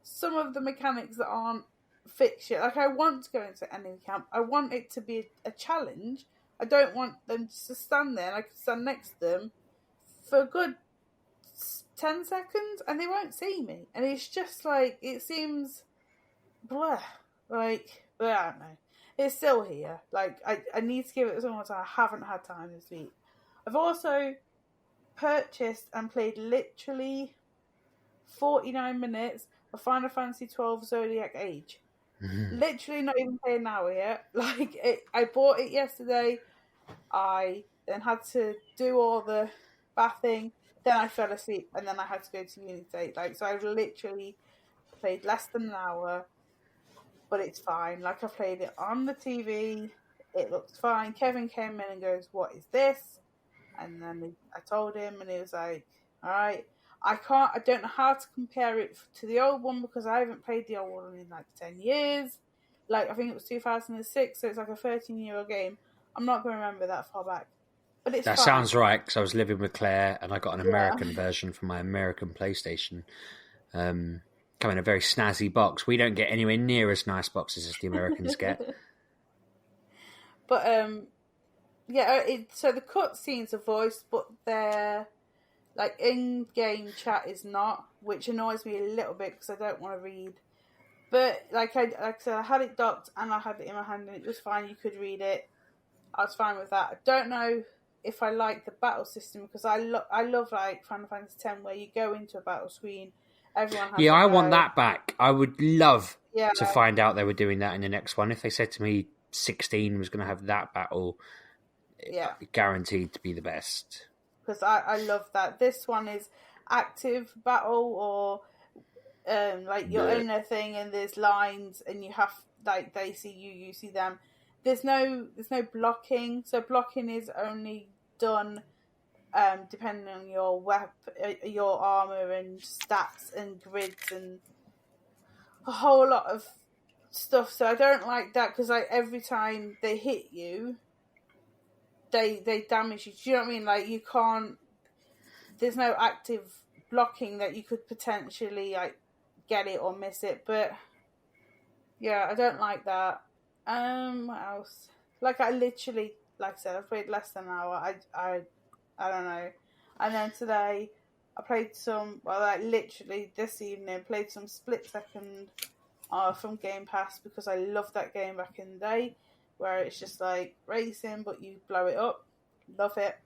some of the mechanics that aren't fixed yet. Like, I want to go into enemy camp. I want it to be a challenge. I don't want them to stand there and I can stand next to them for a good 10 seconds and they won't see me. And it's just like, it seems blah. Like, but I don't know. It's still here. Like, I need to give it some more time. I haven't had time this week. I've also purchased and played literally 49 minutes of Final Fantasy XII Zodiac Age. Literally not even playing an hour yet. Like, I bought it yesterday. I then had to do all the bathing. Then I fell asleep, and then I had to go to uni today. Like, so I've literally played less than an hour, but it's fine. Like, I played it on the TV. It looks fine. Kevin came in and goes, "What is this?" And then I told him, and he was like, "All right." I don't know how to compare it to the old one because I haven't played the old one in like 10 years. Like, I think it was 2006, so it's like a 13-year-old game. I'm not going to remember that far back. But it's That fine. sounds right, because I was living with Claire and I got an American version from my American PlayStation. Come in a very snazzy box. We don't get anywhere near as nice boxes as the Americans get. But, so the cutscenes are voiced, but they're, like, in-game chat is not, which annoys me a little bit because I don't want to read. But, like I said, I had it docked and I had it in my hand and it was fine. You could read it. I was fine with that. I don't know if I like the battle system because I love like Final Fantasy X where you go into a battle screen, everyone has I want that back. I would love to like, find out they were doing that in the next one. If they said to me 16 was going to have that battle, guaranteed to be the best. Because I love that. This one is active battle or like you're in a thing and there's lines and you have like they see you, you see them. There's no blocking. So blocking is only done depending on your your armor and stats and grids and a whole lot of stuff. So I don't like that because like every time they hit you, they damage you. Do you know what I mean? Like you can't. There's no active blocking that you could potentially like get it or miss it. But yeah, I don't like that. What else? Like I literally, like I said, I've played less than an hour. I don't know. And then today, I played some. Well, like literally this evening, played some Split Second from Game Pass because I loved that game back in the day, where it's just like racing, but you blow it up. Love it.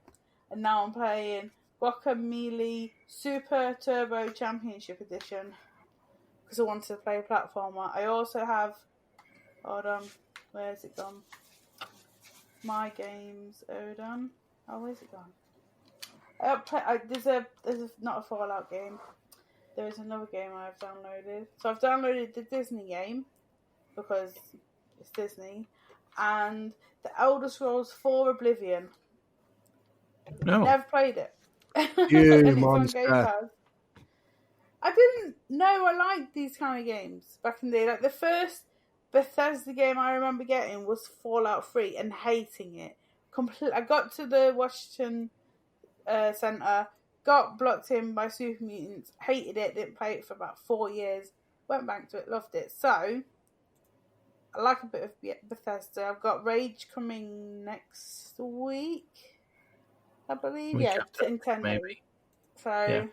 And now I'm playing Guacamelee Super Turbo Championship Edition because I wanted to play a platformer. I also have. Hold on. Where's it gone? My games. Hold on. Oh, where's it gone? There's not a Fallout game. There is another game I've downloaded. So I've downloaded the Disney game because it's Disney, and the Elder Scrolls 4 Oblivion. No, Never played it. You And it's on monster. Game Pass. I didn't know I liked these kind of games back in the day. Like the first Bethesda game I remember getting was Fallout 3 and hating it. I got to the Washington Centre, got blocked in by Super Mutants, hated it, didn't play it for about 4 years, went back to it, loved it. So, I like a bit of Bethesda. I've got Rage coming next week, I believe. In 10 days. maybe. So,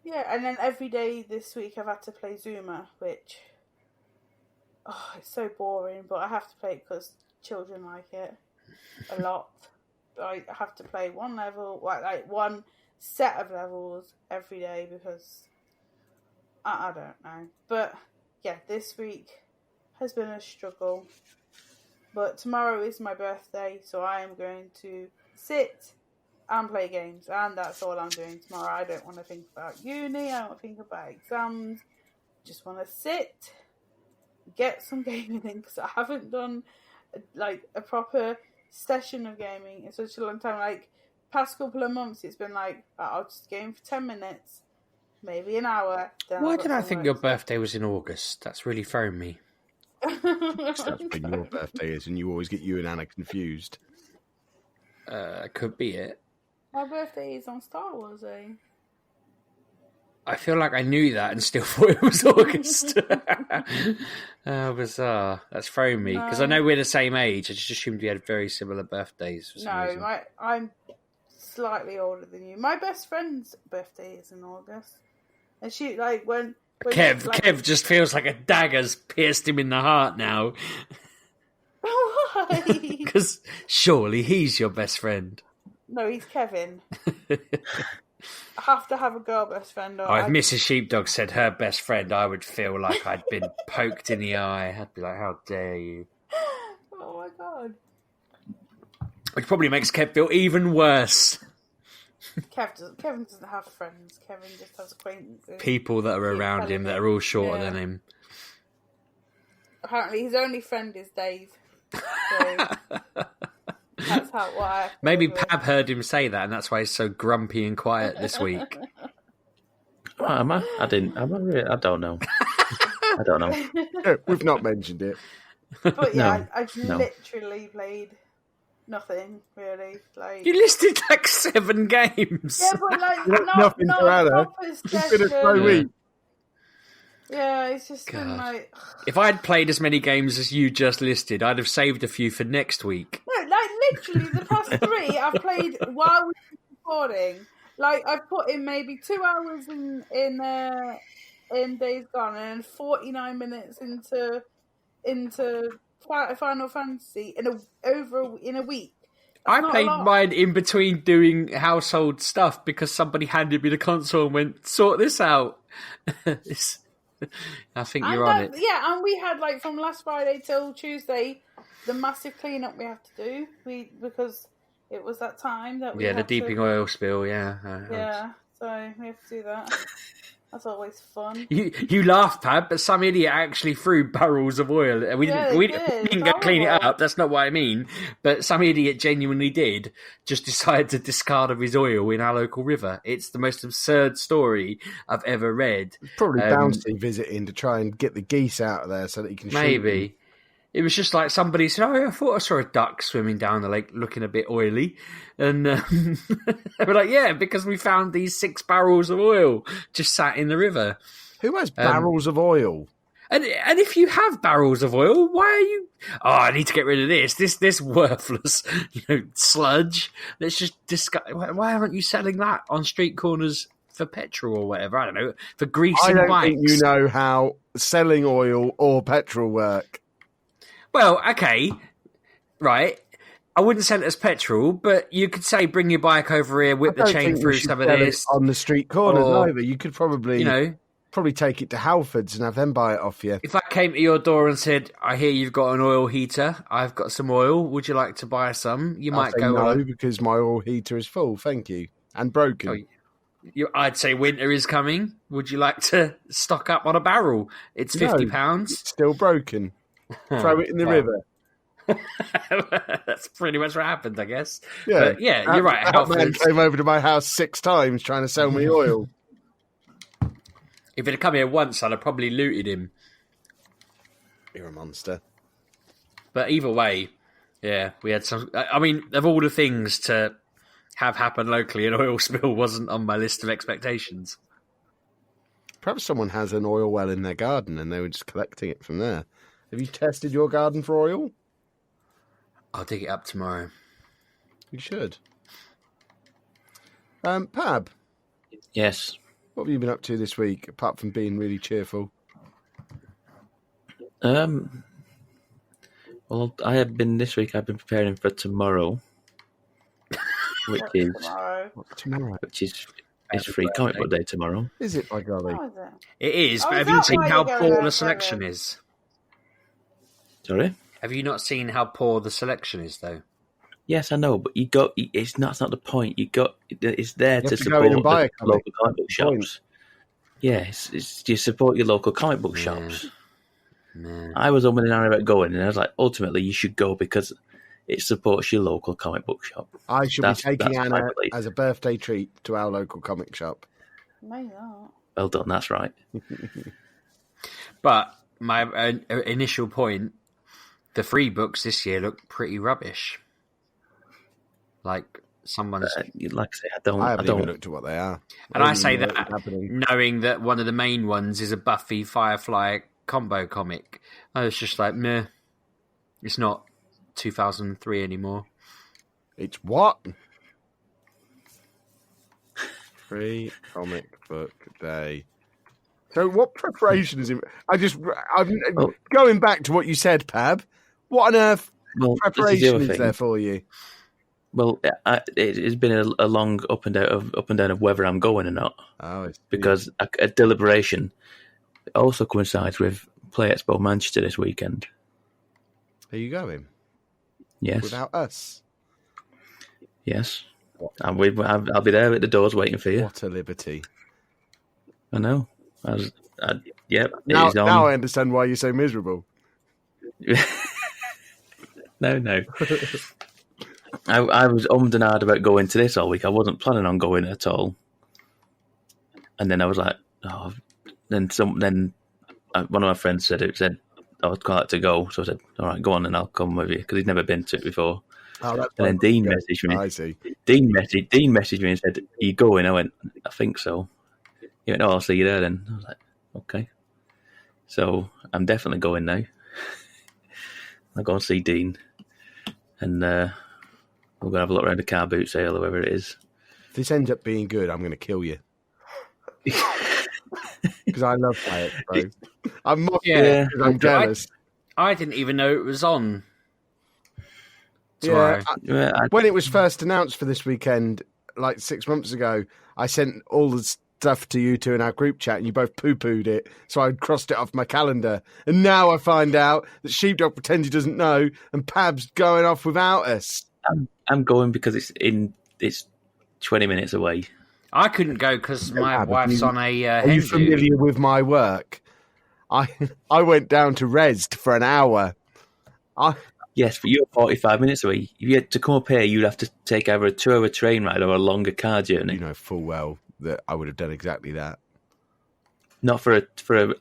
yeah, and then every day this week I've had to play Zuma, which... Oh, it's so boring, but I have to play it because children like it a lot. I have to play one level, like one set of levels every day because I don't know. But yeah, this week has been a struggle. But tomorrow is my birthday, so I am going to sit and play games, and that's all I'm doing tomorrow. I don't want to think about uni, I don't want to think about exams. Just want to sit, get some gaming in, because I haven't done like a proper session of gaming in such a long time. Like past couple of months, it's been like I'll just game for 10 minutes, maybe an hour. Why did I think your birthday was in August? That's really thrown me. That's when your birthday is, and you always get you and Anna confused. Could be it. My birthday is on Star Wars Day. I feel like I knew that and still thought it was August. Oh, bizarre. That's thrown me. Because I know we're the same age. I just assumed we had very similar birthdays for some reason. I'm slightly older than you. My best friend's birthday is in August. And she, like, when Kev just feels like a dagger's pierced him in the heart now. Why? Because surely he's your best friend. No, he's Kevin. I have to have a girl best friend. Or if Mrs. Sheepdog said her best friend, I would feel like I'd been poked in the eye. I'd be like, how dare you? Oh my god. Which probably makes Kev feel even worse. Kevin doesn't have friends. Kevin just has acquaintances. People that are around him that are all shorter than him. Apparently his only friend is Dave. So that's why. Maybe Pab heard him say that, and that's why he's so grumpy and quiet this week. Oh, am I? I didn't. Am I really? I don't know. I don't know. We've not mentioned it. But yeah, No, I've literally played nothing really. Like you listed like 7 games. yeah, but like Nothing not to add, proper It's been a slow session. week. Yeah, it's just God. been like If I'd played as many games as you just listed, I'd have saved a few for next week. no, like literally the past 3 I've played while we were recording. Like I've put in maybe 2 hours in Days Gone and 49 minutes into Final Fantasy in a week. That's I not played a lot. mine in between doing household stuff because somebody handed me the console and went, sort this out. I think you're on it. Yeah, and we had like from last Friday till Tuesday the massive cleanup we have to do. Because it was that time that we Yeah, the had deeping oil spill, yeah. Yeah, so we have to do that. That's always fun. You laugh, Pab, but some idiot actually threw barrels of oil. We didn't go clean it up. That's not what I mean. But some idiot genuinely did just decide to discard of his oil in our local river. It's the most absurd story I've ever read. Probably Bouncy visiting to try and get the geese out of there so that he can shoot Maybe. them. It was just like somebody said, I thought I saw a duck swimming down the lake looking a bit oily. And they were like, yeah, because we found these 6 barrels of oil just sat in the river. Who has barrels of oil? And if you have barrels of oil, why are you... Oh, I need to get rid of this worthless sludge. Let's just discuss... Why aren't you selling that on street corners for petrol or whatever? I don't know, for greasing bikes. I don't think you know how selling oil or petrol work. Well, okay, right. I wouldn't sell it as petrol, but you could say, bring your bike over here, whip the chain through some of this. On the street corners or, either. You could probably take it to Halfords and have them buy it off you. If I came to your door and said, I hear you've got an oil heater, I've got some oil, would you like to buy some? You might go, no, because my oil heater is full, thank you. And broken. I'd say winter is coming. Would you like to stock up on a barrel? It's £50. It's still broken. Throw it in the river. That's pretty much what happened, I guess. Yeah, but yeah, you're right. That man came over to my house 6 times trying to sell me oil. If he'd come here once, I'd have probably looted him. You're a monster. But either way, yeah, we had some... I mean, of all the things to have happen locally, an oil spill wasn't on my list of expectations. Perhaps someone has an oil well in their garden and they were just collecting it from there. Have you tested your garden for oil? I'll dig it up tomorrow. You should. Pab? Yes. What have you been up to this week, apart from being really cheerful? Well, I've been preparing for tomorrow, which is tomorrow? Which is free comic book day tomorrow. Is it, by golly? How is it? It is, Oh, but is have you that seen why how you're going poor out the of selection heaven? is? Sorry? Have you not seen how poor the selection is, though? Yes, I know, but it's not the point. It's there to go support in and buy the local comic book shops. Yes, you support your local comic book shops. Yeah. I was umming and ahhing about going, and I was like, ultimately, you should go because it supports your local comic book shop. I should be taking that's Anna as a birthday treat to our local comic shop. No, you're not. Well done, that's right. But my initial point, the free books this year look pretty rubbish. Like, someone's. Like I say, I haven't even looked at what they are. And I say that knowing that one of the main ones is a Buffy Firefly combo comic. I was just like, meh. It's not 2003 anymore. It's what? Free comic book day. So what preparation is it? I'm going back to what you said, Pab. What on earth preparation is there for you? Well, it's been a long up and down of whether I'm going or not. Oh, because a deliberation also coincides with Play Expo Manchester this weekend. Are you going? Yes. Without us? Yes. I'll be there at the doors waiting for you. What a liberty! I know. Yep. Now I understand why you're so miserable. No. I was and ahh'd about going to this all week. I wasn't planning on going at all. And then I was like, oh. Then one of my friends said I would quite like to go. So I said, all right, go on and I'll come with you because he'd never been to it before. Oh, that's and then Dean messaged me. I see. Dean messaged me and said, are you going? I went, I think so. He went, oh, I'll see you there then. I was like, okay. So I'm definitely going now. I'll go and see Dean. And we're going to have a look around the car boot sale or whatever it is. If this ends up being good, I'm going to kill you. Because I love Play Expo. I'm mocking it because I'm jealous. I didn't even know it was on. Yeah, when it was first announced for this weekend, like 6 months ago, I sent all the stuff to you two in our group chat and you both poo-pooed it, so I crossed it off my calendar. And now I find out that Sheepdog pretends he doesn't know and Pab's going off without us. I'm going because it's 20 minutes away. I couldn't go because my wife's on a Are you familiar with my work? I went down to Resd for an hour. Yes, but you're 45 minutes away. If you had to come up here, you'd have to take either a 2-hour train ride or a longer car journey. You know full well that I would have done exactly that. Not for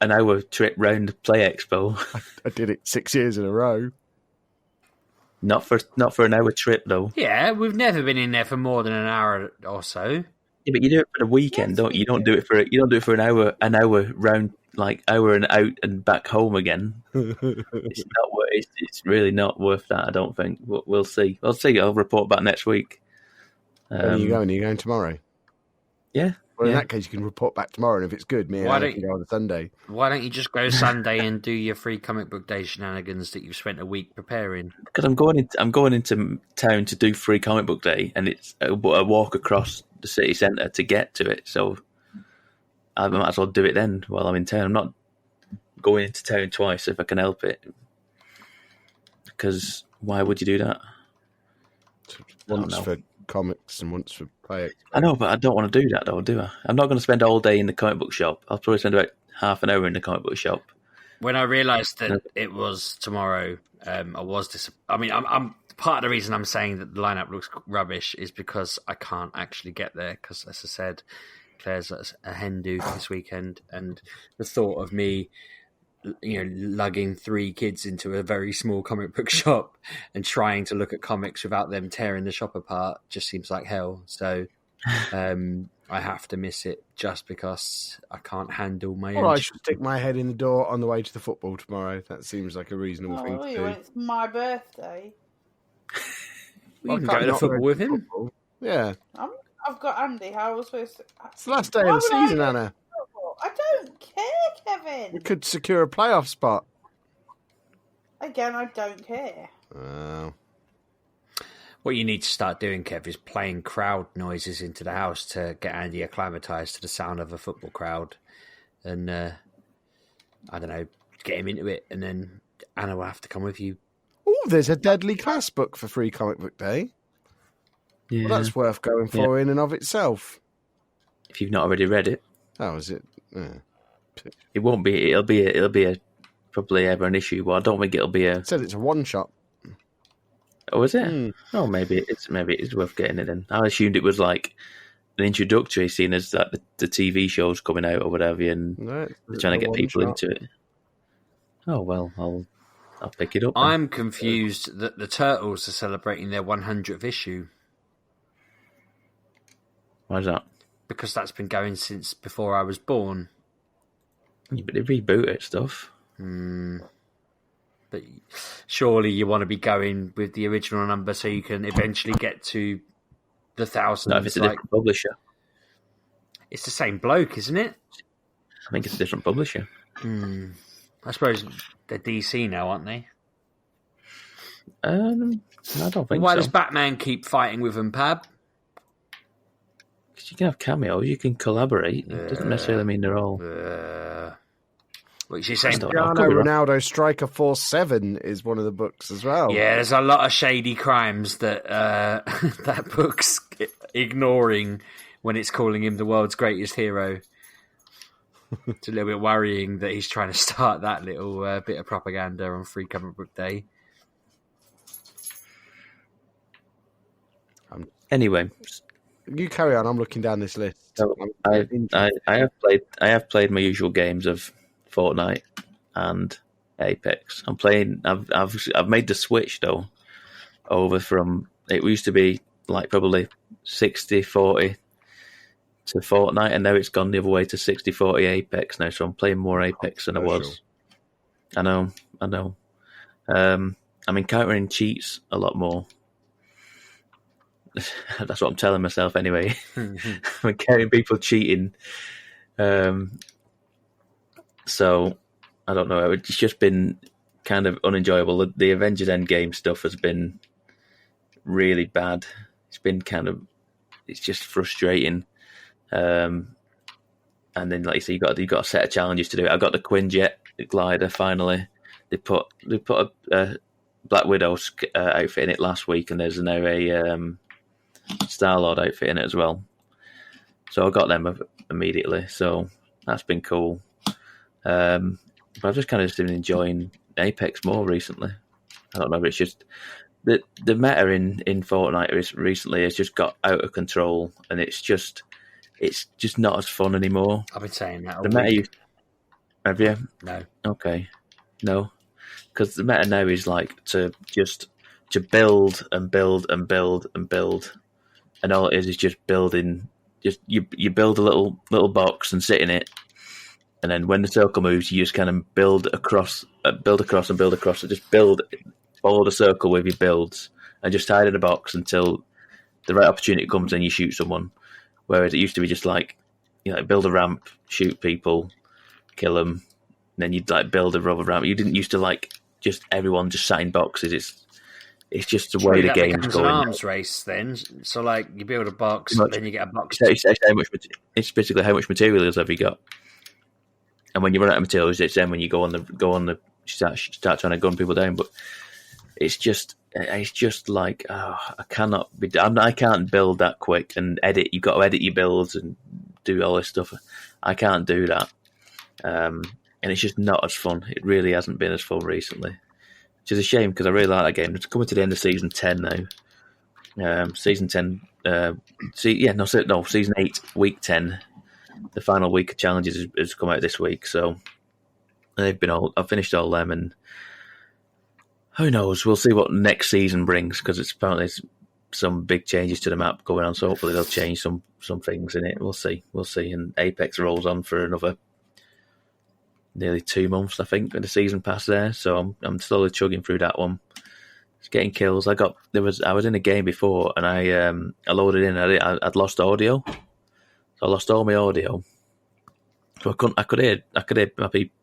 an hour trip round Play Expo. I did it 6 years in a row. Not for an hour trip though. Yeah, we've never been in there for more than an hour or so. Yeah, but you do it for the weekend, don't you? You don't do it for an hour round, like hour and out and back home again. It's really not worth that. I don't think. We'll see. I'll report back next week. When are you going? Are you going tomorrow? Yeah. Well, in that case, you can report back tomorrow, and if it's good, me and Anna can go on a Sunday. Why don't you just go Sunday and do your free comic book day shenanigans that you've spent a week preparing? Because I'm going into town to do free comic book day, and it's a walk across the city centre to get to it. So I might as well do it then while I'm in town. I'm not going into town twice if I can help it. Because why would you do that? Once for comics and once for Play Expo. I know, but I don't want to do that though, do I? I'm not going to spend all day in the comic book shop. I'll probably spend about half an hour in the comic book shop. When I realised that it was tomorrow, I was I'm part of the reason I'm saying that the lineup looks rubbish is because I can't actually get there because, as I said, Claire's a hen do this weekend, and the thought of me, lugging 3 kids into a very small comic book shop and trying to look at comics without them tearing the shop apart just seems like hell. So I have to miss it just because I can't handle my own. I should stick my head in the door on the way to the football tomorrow. That seems like a reasonable thing to do. It's my birthday. You can go to the football with him. Football. Yeah. I've got Andy. How are we supposed to... It's the last day of the season, Anna. I don't care, Kevin. We could secure a playoff spot. Again, I don't care. What you need to start doing, Kev, is playing crowd noises into the house to get Andy acclimatised to the sound of a football crowd. And, I don't know, get him into it. And then Anna will have to come with you. Oh, there's a Deadly Class book for Free Comic Book Day. Yeah. Well, that's worth going for in and of itself. If you've not already read it. Oh, is it? It won't be. It'll be probably ever an issue. Well, I don't think it'll be a. It said it's a one shot. Oh, is it? Oh, maybe it's worth getting it then. I assumed it was like an introductory, seeing as that the TV show's coming out or whatever, and they're trying to get people into it. Oh well, I'll pick it up. I'm confused that the Turtles are celebrating their 100th issue. Why is that? Because that's been going since before I was born. Yeah, but they reboot it stuff. But surely you want to be going with the original number so you can eventually get to the thousands. No, if it's a different publisher. It's the same bloke, isn't it? I think it's a different publisher. I suppose they're DC now, aren't they? I don't think Why so. does Batman keep fighting with them, Pab? Because you can have cameos, you can collaborate. It doesn't necessarily mean they're all... What you saying? Cristiano Ronaldo Striker 4-7 is one of the books as well. Yeah, there's a lot of shady crimes that that book's ignoring when it's calling him the world's greatest hero. It's a little bit worrying that he's trying to start that little bit of propaganda on Free Comic Book Day. Anyway, you carry on. I'm looking down this list. So I have played my usual games of Fortnite and Apex. I've made the switch though over from it used to be like probably 60-40 to Fortnite, and now it's gone the other way to 60-40 Apex now. So I'm playing more Apex than I was. Sure. I know. I'm encountering cheats a lot more. That's what I'm telling myself anyway. I'm encountering people cheating. So I don't know. It's just been kind of unenjoyable. The Avengers Endgame stuff has been really bad. It's just frustrating. And then, like you say, you got a set of challenges to do. I got the Quinjet glider finally. They put a Black Widow outfit in it last week, and there's now a Star-Lord outfit in it as well. So I got them immediately. So that's been cool. But I've just kind of been enjoying Apex more recently. I don't know if it's just the meta in Fortnite recently has just got out of control, and it's just not as fun anymore. I've been saying that. The meta, have you? No. Okay. No, because the meta now is like to build and build and build and build, and all it is just building. Just you build a little box and sit in it. And then when the circle moves, you just kind of build across and build across, and just follow the circle with your builds, and just hide in a box until the right opportunity comes and you shoot someone. Whereas it used to be just like, build a ramp, shoot people, kill them, and then you'd like build a rubber ramp. You didn't used to like just everyone just sat in boxes. It's just the way the game's going. An arms race then. So like you build a box, then you get a box. It's basically how much materials have you got. And when you run out of materials, it's then when you go on the start trying to gun people down. But it's just like I can't build that quick and edit. You've got to edit your builds and do all this stuff. I can't do that, and it's just not as fun. It really hasn't been as fun recently, which is a shame because I really like that game. It's coming to the end of season 10 now. Season 10, season 8, week 10. The final week of challenges has come out this week, so I've finished all them, and who knows? We'll see what next season brings, because it's apparently some big changes to the map going on. So hopefully they'll change some things in it. We'll see. And Apex rolls on for another nearly 2 months, I think, with the season pass there. So I'm slowly chugging through that one. Just getting kills. I was in a game before, and I loaded in. I'd lost audio. So I lost all my audio. So I could hear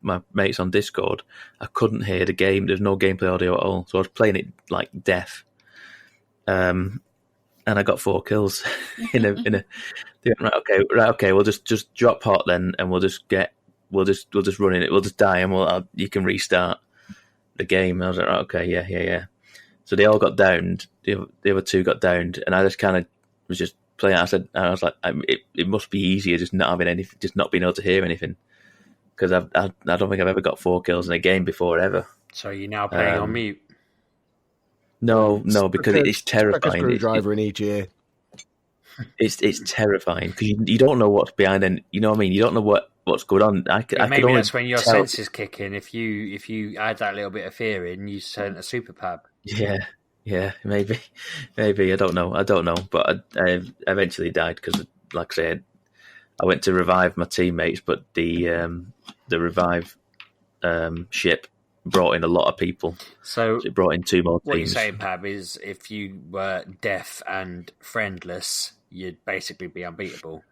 my mates on Discord. I couldn't hear the game. There's no gameplay audio at all. So I was playing it like deaf. And I got 4 kills in a. They went, right, okay. We'll just drop hot then, and we'll just run in it. We'll just die, and you can restart the game. And I was like, right, okay, yeah. So they all got downed. The other 2 got downed, and I just kind of was just playing. I was like, it must be easier just not being able to hear anything, because I don't think I've ever got 4 kills in a game before ever. So you're now playing on mute? No, because it's terrifying. Like a screwdriver in each ear. It's terrifying because you don't know what's behind, and you know what I mean. You don't know what's going on. Maybe that's when your senses kick in. If you add that little bit of fear in, you turn a super pub. Yeah, maybe. I don't know. But I eventually died because like I said, I went to revive my teammates, but the revive ship brought in a lot of people. So it brought in 2 more teams. What you're saying, Pab, is if you were deaf and friendless, you'd basically be unbeatable.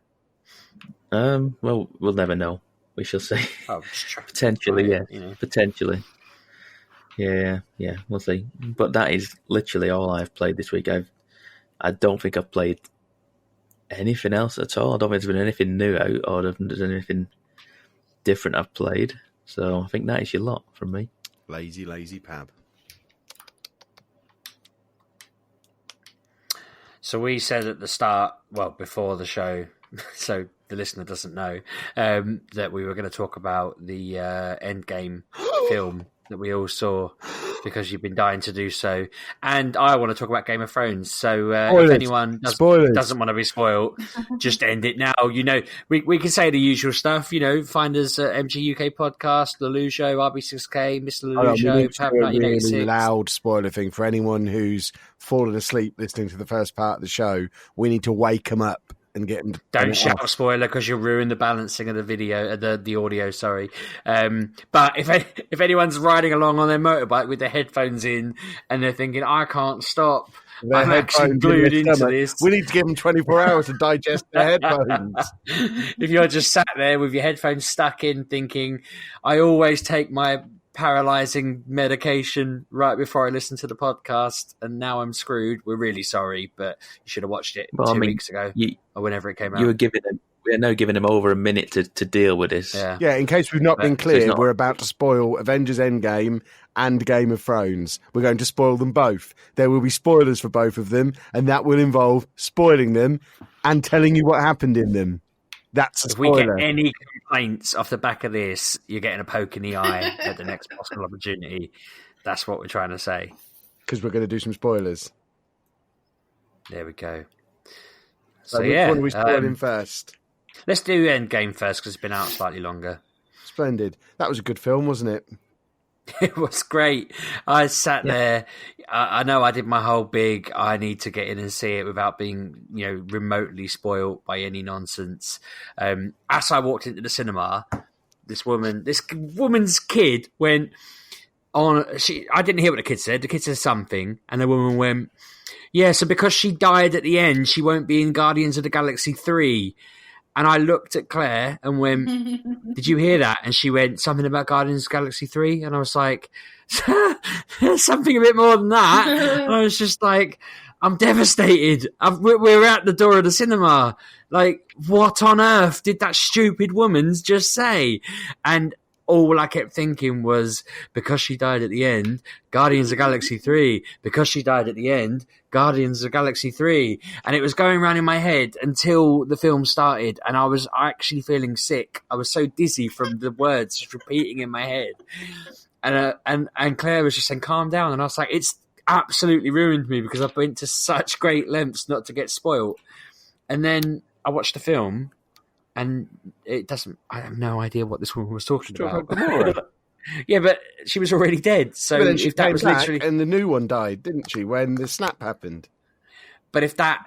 Well, we'll never know. We shall see. Oh, Potentially, yeah. Potentially. Yeah, we'll see. But that is literally all I've played this week. I don't think I've played anything else at all. I don't think there's been anything new out, or there's anything different I've played. So I think that is your lot from me. Lazy Pab. So we said at the start, well, before the show, so the listener doesn't know, that we were going to talk about the Endgame film that we all saw, because you've been dying to do so. And I want to talk about Game of Thrones. So if anyone doesn't want to be spoiled, just end it now. You know, we can say the usual stuff. You know, find us at MG UK Podcast, Lulu Show, RB6K, Mr. Lulu Show, Pab 1986. Really loud spoiler thing for anyone who's fallen asleep listening to the first part of the show. We need to wake them up and get them. Don't shout spoiler, because you'll ruin the balancing of the video, the audio. Sorry, but if anyone's riding along on their motorbike with their headphones in and they're thinking, I can't stop, I'm actually glued into this. We need to give them 24 hours to digest their headphones. If you're just sat there with your headphones stuck in, thinking, I always take my paralyzing medication right before I listen to the podcast, and now I'm screwed. We're really sorry, but you should have watched it 2 weeks ago or whenever it came out. We're now giving them over a minute to deal with this. Yeah, in case we've not been clear, we're about to spoil Avengers Endgame and Game of Thrones. We're going to spoil them both. There will be spoilers for both of them, and that will involve spoiling them and telling you what happened in them. That's a spoiler. If we get any complaints off the back of this, you're getting a poke in the eye at the next possible opportunity. That's what we're trying to say. Because we're going to do some spoilers. There we go. So which one are we spoiling first? Let's do Endgame first, because it's been out slightly longer. Splendid. That was a good film, wasn't it? It was great. I sat there. I know I did my whole big, I need to get in and see it without being, remotely spoiled by any nonsense. As I walked into the cinema, this woman's kid went on. I didn't hear what the kid said. The kid said something, and the woman went, yeah, so because she died at the end, she won't be in Guardians of the Galaxy 3. And I looked at Claire and went, did you hear that? And she went, something about Guardians of the Galaxy 3? And I was like, something a bit more than that. And I was just like, I'm devastated. We're at the door of the cinema. Like, what on earth did that stupid woman just say? And all I kept thinking was, because she died at the end, Guardians of the Galaxy 3. Because she died at the end, Guardians of the Galaxy 3. And it was going around in my head until the film started, and I was actually feeling sick. I was so dizzy from the words just repeating in my head. And Claire was just saying, calm down. And I was like, it's absolutely ruined me, because I've been to such great lengths not to get spoiled. And then I watched the film, and I have no idea what this woman was talking about. Yeah, but she was already dead. So then she if that came was back literally, and the new one died, didn't she, when the snap happened? But if that,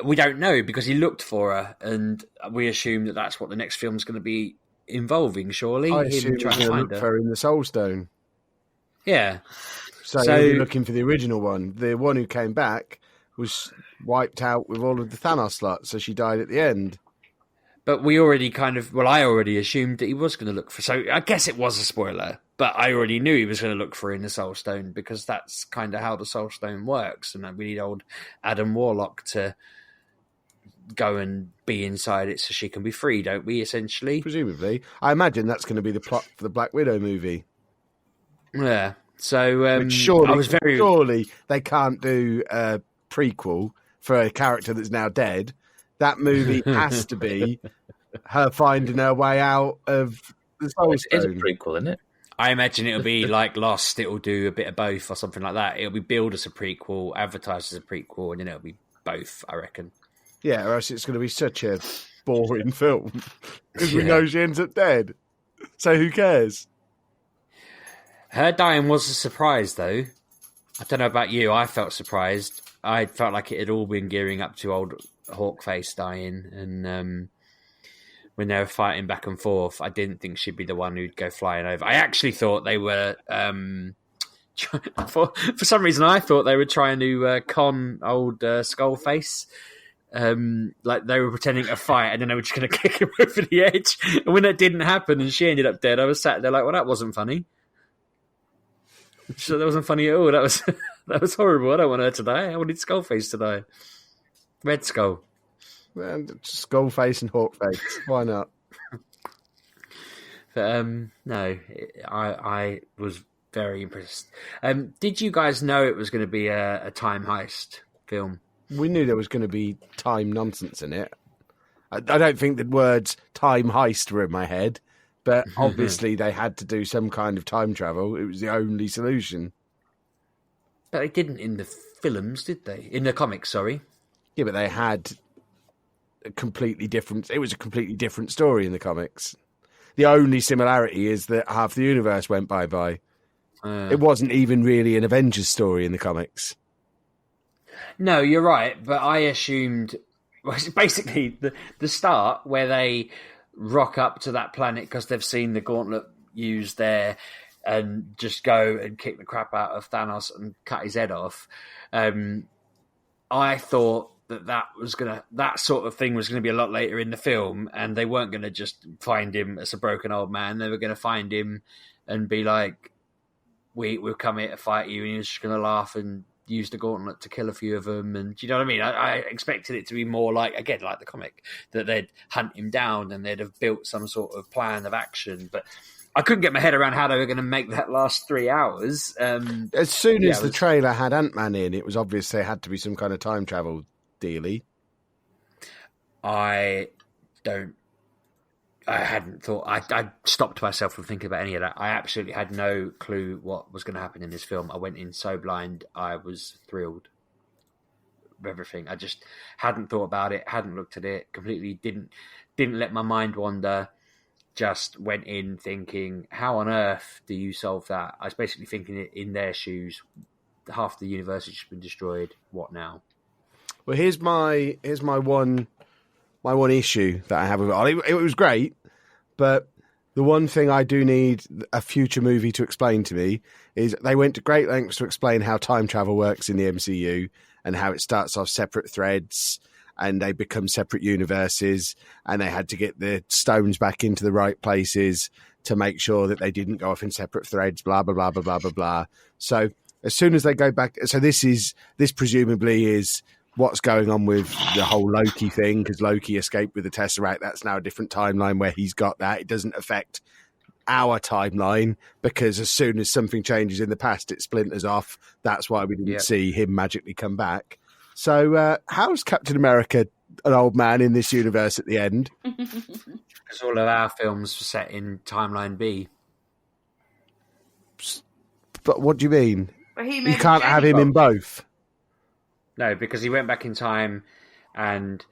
we don't know, because he looked for her, and we assume that that's what the next film's going to be involving, surely. I assume he's going to look for her in the Soul Stone. Yeah. So you're looking for the original one. The one who came back was wiped out with all of the Thanos slots, so she died at the end. But we already I already assumed that he was going to look for, so I guess it was a spoiler, but I already knew he was going to look for her in the Soul Stone, because that's kind of how the Soul Stone works, and we need old Adam Warlock to go and be inside it so she can be free, don't we, essentially? Presumably. I imagine that's going to be the plot for the Black Widow movie. Yeah. So surely they can't do a prequel for a character that's now dead. That movie has to be her finding her way out of the Soul Stone. It's a prequel, isn't it? I imagine it'll be like Lost. It'll do a bit of both or something like that. It'll be billed as a prequel, advertised as a prequel, and then it'll be both, I reckon. Yeah, or else it's going to be such a boring film, because we know she ends up dead. So who cares? Her dying was a surprise, though. I don't know about you. I felt surprised. I felt like it had all been gearing up to Hawkface dying, and when they were fighting back and forth, I didn't think she'd be the one who'd go flying over. I actually thought they were. For some reason, I thought they were trying to con old Skullface. Like they were pretending to fight, and then they were just going to kick him over the edge. And when that didn't happen, and she ended up dead, I was sat there like, "Well, that wasn't funny. That wasn't funny at all. That was horrible. I don't want her to die. I wanted Skullface to die. Red Skull, Skullface and Hawkface. Why not?" But no, I was very impressed. Did you guys know it was going to be a time heist film? We knew there was going to be time nonsense in it. I don't think the words time heist were in my head, but obviously they had to do some kind of time travel. It was the only solution. But they didn't in the films, did they? In the comics, sorry. Yeah, but they had a completely different... It was a completely different story in the comics. The only similarity is that half the universe went bye-bye. It wasn't even really an Avengers story in the comics. No, you're right, but I assumed... Basically, the start where they rock up to that planet because they've seen the gauntlet used there and just go and kick the crap out of Thanos and cut his head off. I thought that sort of thing was going to be a lot later in the film, and they weren't going to just find him as a broken old man. They were going to find him and be like, we'll come here to fight you, and he's just going to laugh and use the gauntlet to kill a few of them. And do you know what I mean? I expected it to be more like the comic, that they'd hunt him down and they'd have built some sort of plan of action. But I couldn't get my head around how they were going to make that last 3 hours. As soon as the trailer had Ant-Man in, it was obvious there had to be some kind of time travel dealy. I hadn't thought. I stopped myself from thinking about any of that. I absolutely had no clue what was going to happen in this film. I went in so blind. I was thrilled with everything. I just hadn't thought about it, hadn't looked at it, completely didn't let my mind wander. Just went in thinking, how on earth do you solve that? I was basically thinking it in their shoes. Half the universe has just been destroyed. What now? Well, here's my one issue that I have with it. It was great, but the one thing I do need a future movie to explain to me is they went to great lengths to explain how time travel works in the MCU and how it starts off separate threads and they become separate universes, and they had to get the stones back into the right places to make sure that they didn't go off in separate threads, blah, blah, blah, blah, blah, blah, blah. So as soon as they go back... So this presumably is what's going on with the whole Loki thing, because Loki escaped with the Tesseract. That's now a different timeline where he's got that. It doesn't affect our timeline, because as soon as something changes in the past, it splinters off. That's why we didn't see him magically come back. So how's Captain America an old man in this universe at the end? Because all of our films were set in timeline B. But what do you mean? You can't have him in both. No, because he went back in time and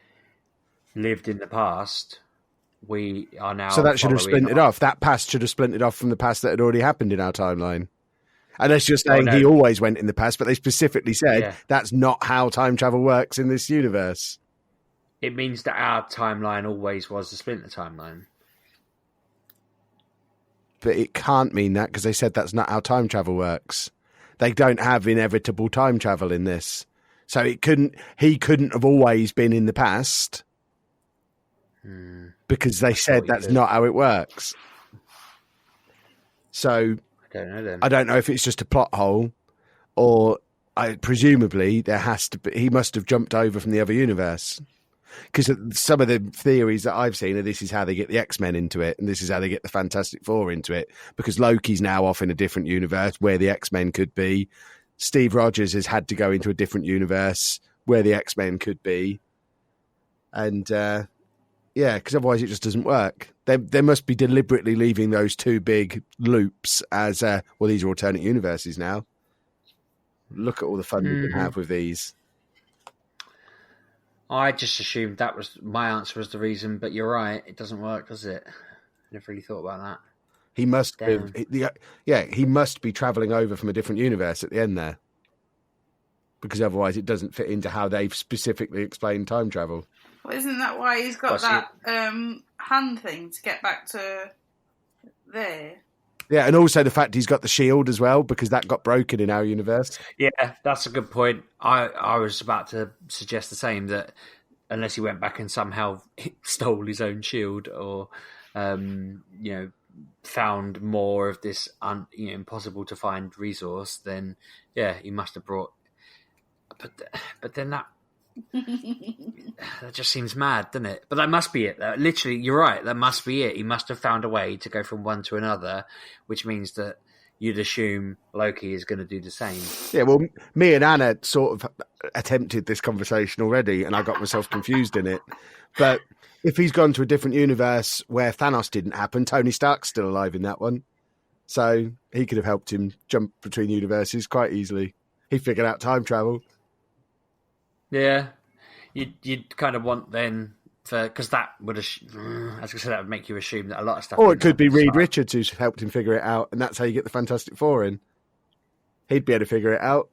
lived in the past. We are now... So that should have splintered off. That past should have splintered off from the past that had already happened in our timeline. Unless you're saying he always went in the past, but they specifically said that's not how time travel works in this universe. It means that our timeline always was the splinter timeline. But it can't mean that, because they said that's not how time travel works. They don't have inevitable time travel in this. So he couldn't have always been in the past, because they said that's not how it works. So I don't know then. I don't know if it's just a plot hole, or presumably he must have jumped over from the other universe. Because some of the theories that I've seen are this is how they get the X-Men into it, and this is how they get the Fantastic Four into it, because Loki's now off in a different universe where the X-Men could be. Steve Rogers has had to go into a different universe where the X-Men could be. And, because otherwise it just doesn't work. They must be deliberately leaving those two big loops as, these are alternate universes now. Look at all the fun we can have with these. I just assumed that was my answer was the reason, but you're right. It doesn't work, does it? I never really thought about that. He must he must be travelling over from a different universe at the end there. because otherwise it doesn't fit into how they've specifically explained time travel. Well, isn't that why he's got that hand thing to get back to there? Yeah, and also the fact he's got the shield as well, because that got broken in our universe. Yeah, that's a good point. I was about to suggest the same, that unless he went back and somehow stole his own shield or, found more of this impossible to find resource, then he must have brought. But then that just seems mad, doesn't it? But that must be it. Literally, you're right. That must be it. He must have found a way to go from one to another, which means that you'd assume Loki is going to do the same. Yeah, well, me and Anna sort of attempted this conversation already, and I got myself confused in it. But if he's gone to a different universe where Thanos didn't happen, Tony Stark's still alive in that one. So he could have helped him jump between universes quite easily. He figured out time travel. Yeah, you'd kind of want then, because that would, as I said, that would make you assume that a lot of stuff. Or it could be Reed Richards who's helped him figure it out, and that's how you get the Fantastic Four in. He'd be able to figure it out.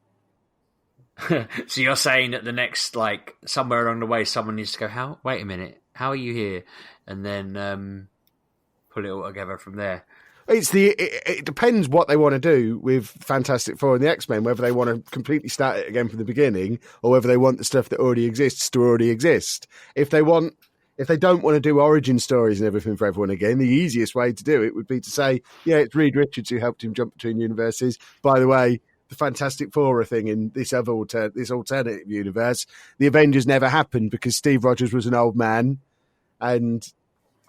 So you're saying that the next, somewhere along the way, someone needs to go, wait a minute, how are you here? And then pull it all together from there. It depends what they want to do with Fantastic Four and the X-Men, whether they want to completely start it again from the beginning or whether they want the stuff that already exists to already exist. If they don't want to do origin stories and everything for everyone again, the easiest way to do it would be to say, it's Reed Richards who helped him jump between universes. By the way, the Fantastic Four are a thing in this other this alternative universe. The Avengers never happened because Steve Rogers was an old man and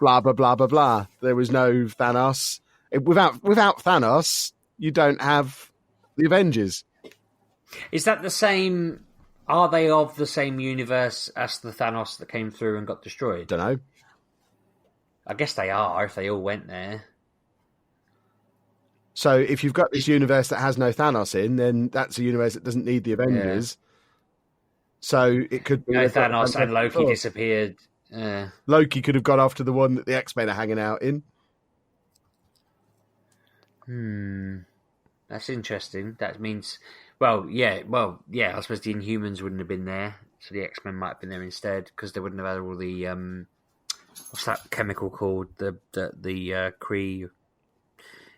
blah, blah, blah, blah, blah. There was no Thanos. Without Thanos, you don't have the Avengers. Is that the same? Are they of the same universe as the Thanos that came through and got destroyed? Don't know. I guess they are if they all went there. So if you've got this universe that has no Thanos in, then that's a universe that doesn't need the Avengers. Yeah. So it could be Thanos and Loki disappeared. Loki could have got after the one that the X-Men are hanging out in. That's interesting. That means, I suppose the Inhumans wouldn't have been there, so the X-Men might have been there instead, because they wouldn't have had all the what's that chemical called? The Kree.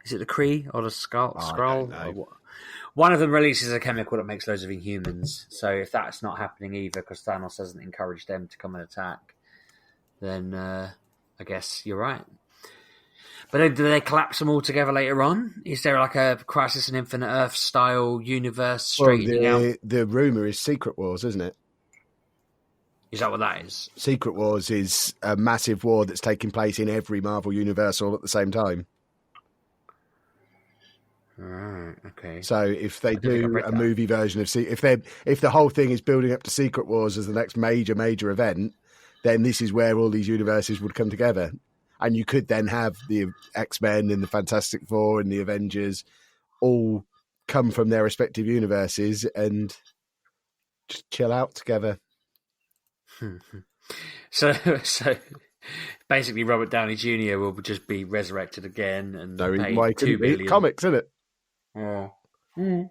Is it the Kree or the Skrull? One of them releases a chemical that makes loads of Inhumans. So if that's not happening either, because Thanos hasn't encouraged them to come and attack, then I guess you're right. But then do they collapse them all together later on? Is there like a Crisis on Infinite Earth style universe straightening out? The rumour is Secret Wars, isn't it? Is that what that is? Secret Wars is a massive war that's taking place in every Marvel universe all at the same time. Right, okay. So if they do a movie version of if the whole thing is building up to Secret Wars as the next major event, then this is where all these universes would come together. And you could then have the X-Men and the Fantastic Four and the Avengers all come from their respective universes and just chill out together. So basically Robert Downey Jr. will just be resurrected again and pay $2 billion. Comics, isn't it? Oh. And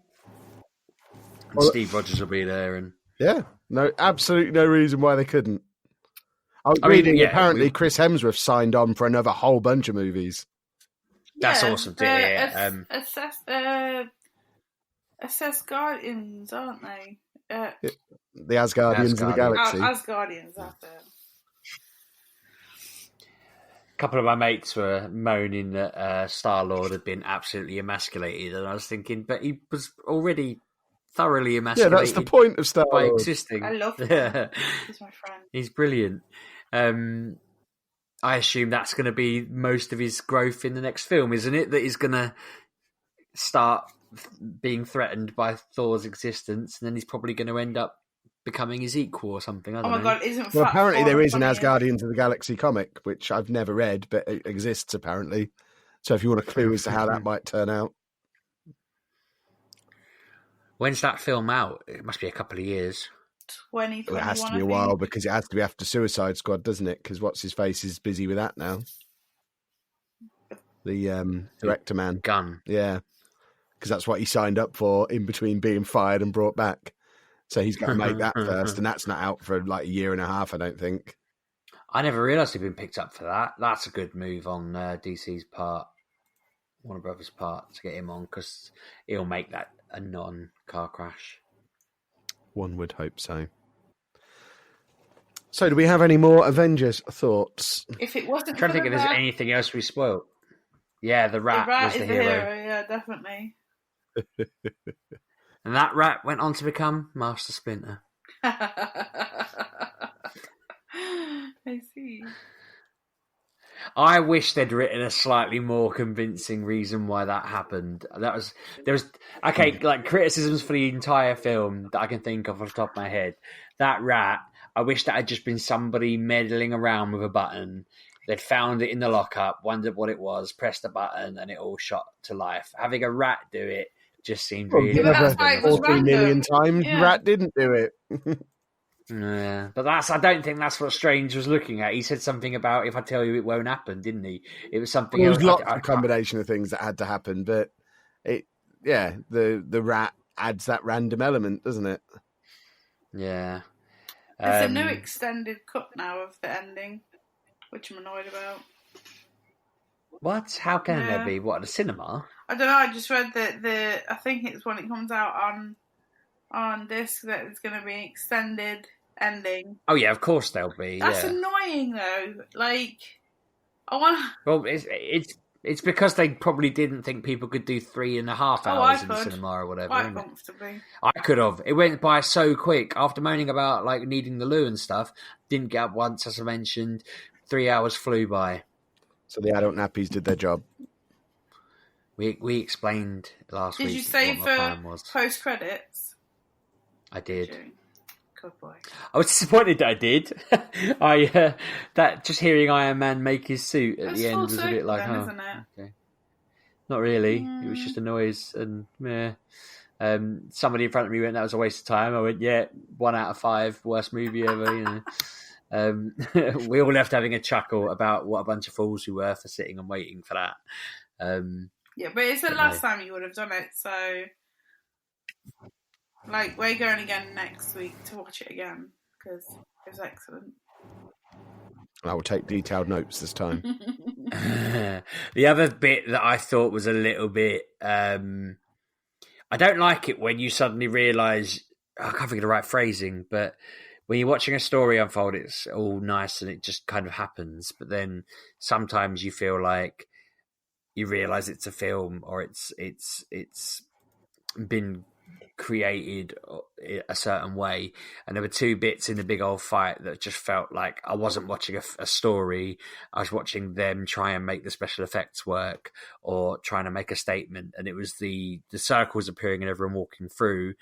Steve Rogers will be there. And absolutely no reason why they couldn't. I was reading, apparently Chris Hemsworth signed on for another whole bunch of movies. That's awesome to hear. Assess Guardians, aren't they? The Asgardians of the Galaxy. Asgardians, that's it. A couple of my mates were moaning that Star-Lord had been absolutely emasculated, and I was thinking, but he was already thoroughly emasculated. Yeah, that's the point of Star-Lord. By existing. I love him. He's my friend. He's brilliant. I assume that's going to be most of his growth in the next film, isn't it? That he's going to start being threatened by Thor's existence, and then he's probably going to end up becoming his equal or something. I don't know. God, isn't well, apparently there is an Asgardians of the Galaxy comic, which I've never read, but it exists apparently. So if you want a clue as to how that might turn out. When's that film out? It must be a couple of years. 2021. It has to be a while because it has to be after Suicide Squad, doesn't it? Because what's his face is busy with that now. The director man. Gunn. Yeah. Because that's what he signed up for in between being fired and brought back. So he's got to make that first, and that's not out for like a year and a half, I don't think. I never realised he'd been picked up for that. That's a good move on DC's part, Warner Brothers' part, to get him on, because he'll make that a non-car crash. One would hope so. So, do we have any more Avengers thoughts? If it wasn't, I'm trying to think if there's anything else we spoiled. Yeah, the rat was the hero. Yeah, definitely. And that rat went on to become Master Splinter. I see. I wish they'd written a slightly more convincing reason why that happened. There was like criticisms for the entire film that I can think of off the top of my head. That rat, I wish that had just been somebody meddling around with a button. They'd found it in the lockup, wondered what it was, pressed the button, and it all shot to life. Having a rat do it just seemed really... That's why it was 14 million times, yeah. Rat didn't do it. Yeah, but I don't think that's what Strange was looking at. He said something about, if I tell you it won't happen, didn't he? It was something else. else. There was lots of combination of things that had to happen, but the rat adds that random element, doesn't it? Yeah. There's a new extended cut now of the ending, which I'm annoyed about. What? How can there be? What, at the cinema? I don't know, I just read that I think it's when it comes out on disc that it's going to be extended ending. Oh yeah, of course there'll be. That's annoying though. Like, I want. Well, it's because they probably didn't think people could do 3.5 hours in the cinema or whatever. Quite comfortably. I could have. It went by so quick. After moaning about like needing the loo and stuff, didn't get up once, as I mentioned. 3 hours flew by. So the adult nappies did their job. We explained last week. Did you say what my plan was. Post credits? I did. Good boy. I was disappointed that I did. That just hearing Iron Man make his suit at the end was a bit like, then, isn't it? Okay. Not really. It was just a noise, and somebody in front of me went, "That was a waste of time." I went, "Yeah, 1 out of 5, worst movie ever." You know, we all left having a chuckle about what a bunch of fools we were for sitting and waiting for that. Yeah, but it's the last time you would have done it, so. Like, we're going again next week to watch it again, because it was excellent. I will take detailed notes this time. The other bit that I thought was a little bit... I don't like it when you suddenly realise... I can't think of the right phrasing, but when you're watching a story unfold, it's all nice and it just kind of happens. But then sometimes you feel like you realise it's a film, or it's been created a certain way, and there were 2 bits in the big old fight that just felt like I wasn't watching a story. I was watching them try and make the special effects work or trying to make a statement, and it was the circles appearing and everyone walking through.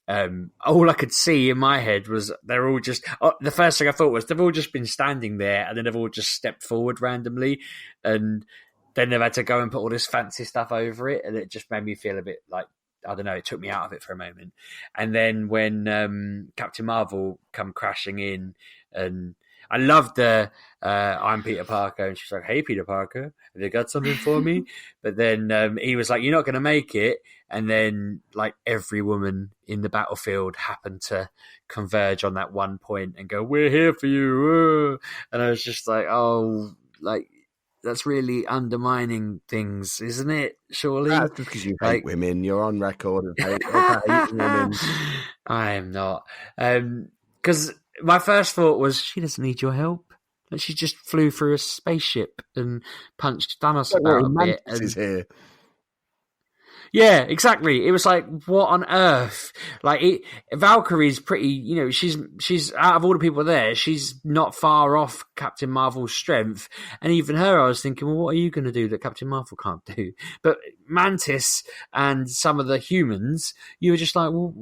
All I could see in my head was they're all just the first thing I thought was they've all just been standing there, and then they've all just stepped forward randomly, and then they've had to go and put all this fancy stuff over it, and it just made me feel a bit like, I don't know, it took me out of it for a moment. And then when Captain Marvel come crashing in, and I loved I'm Peter Parker, and she's like, "Hey, Peter Parker, have you got something for me?" But then he was like, "You're not going to make it." And then like every woman in the battlefield happened to converge on that one point and go, "We're here for you." And I was just like, oh, like, that's really undermining things, isn't it? Surely, that's because you hate women. You're on record of hating women. I am not, because my first thought was she doesn't need your help. Like, she just flew through a spaceship and punched Thanos about a bit. And is here. Yeah, exactly. It was like, what on earth? Like, Valkyrie's pretty, you know, she's out of all the people there, she's not far off Captain Marvel's strength. And even her, I was thinking, well, what are you going to do that Captain Marvel can't do? But Mantis and some of the humans, you were just like, well,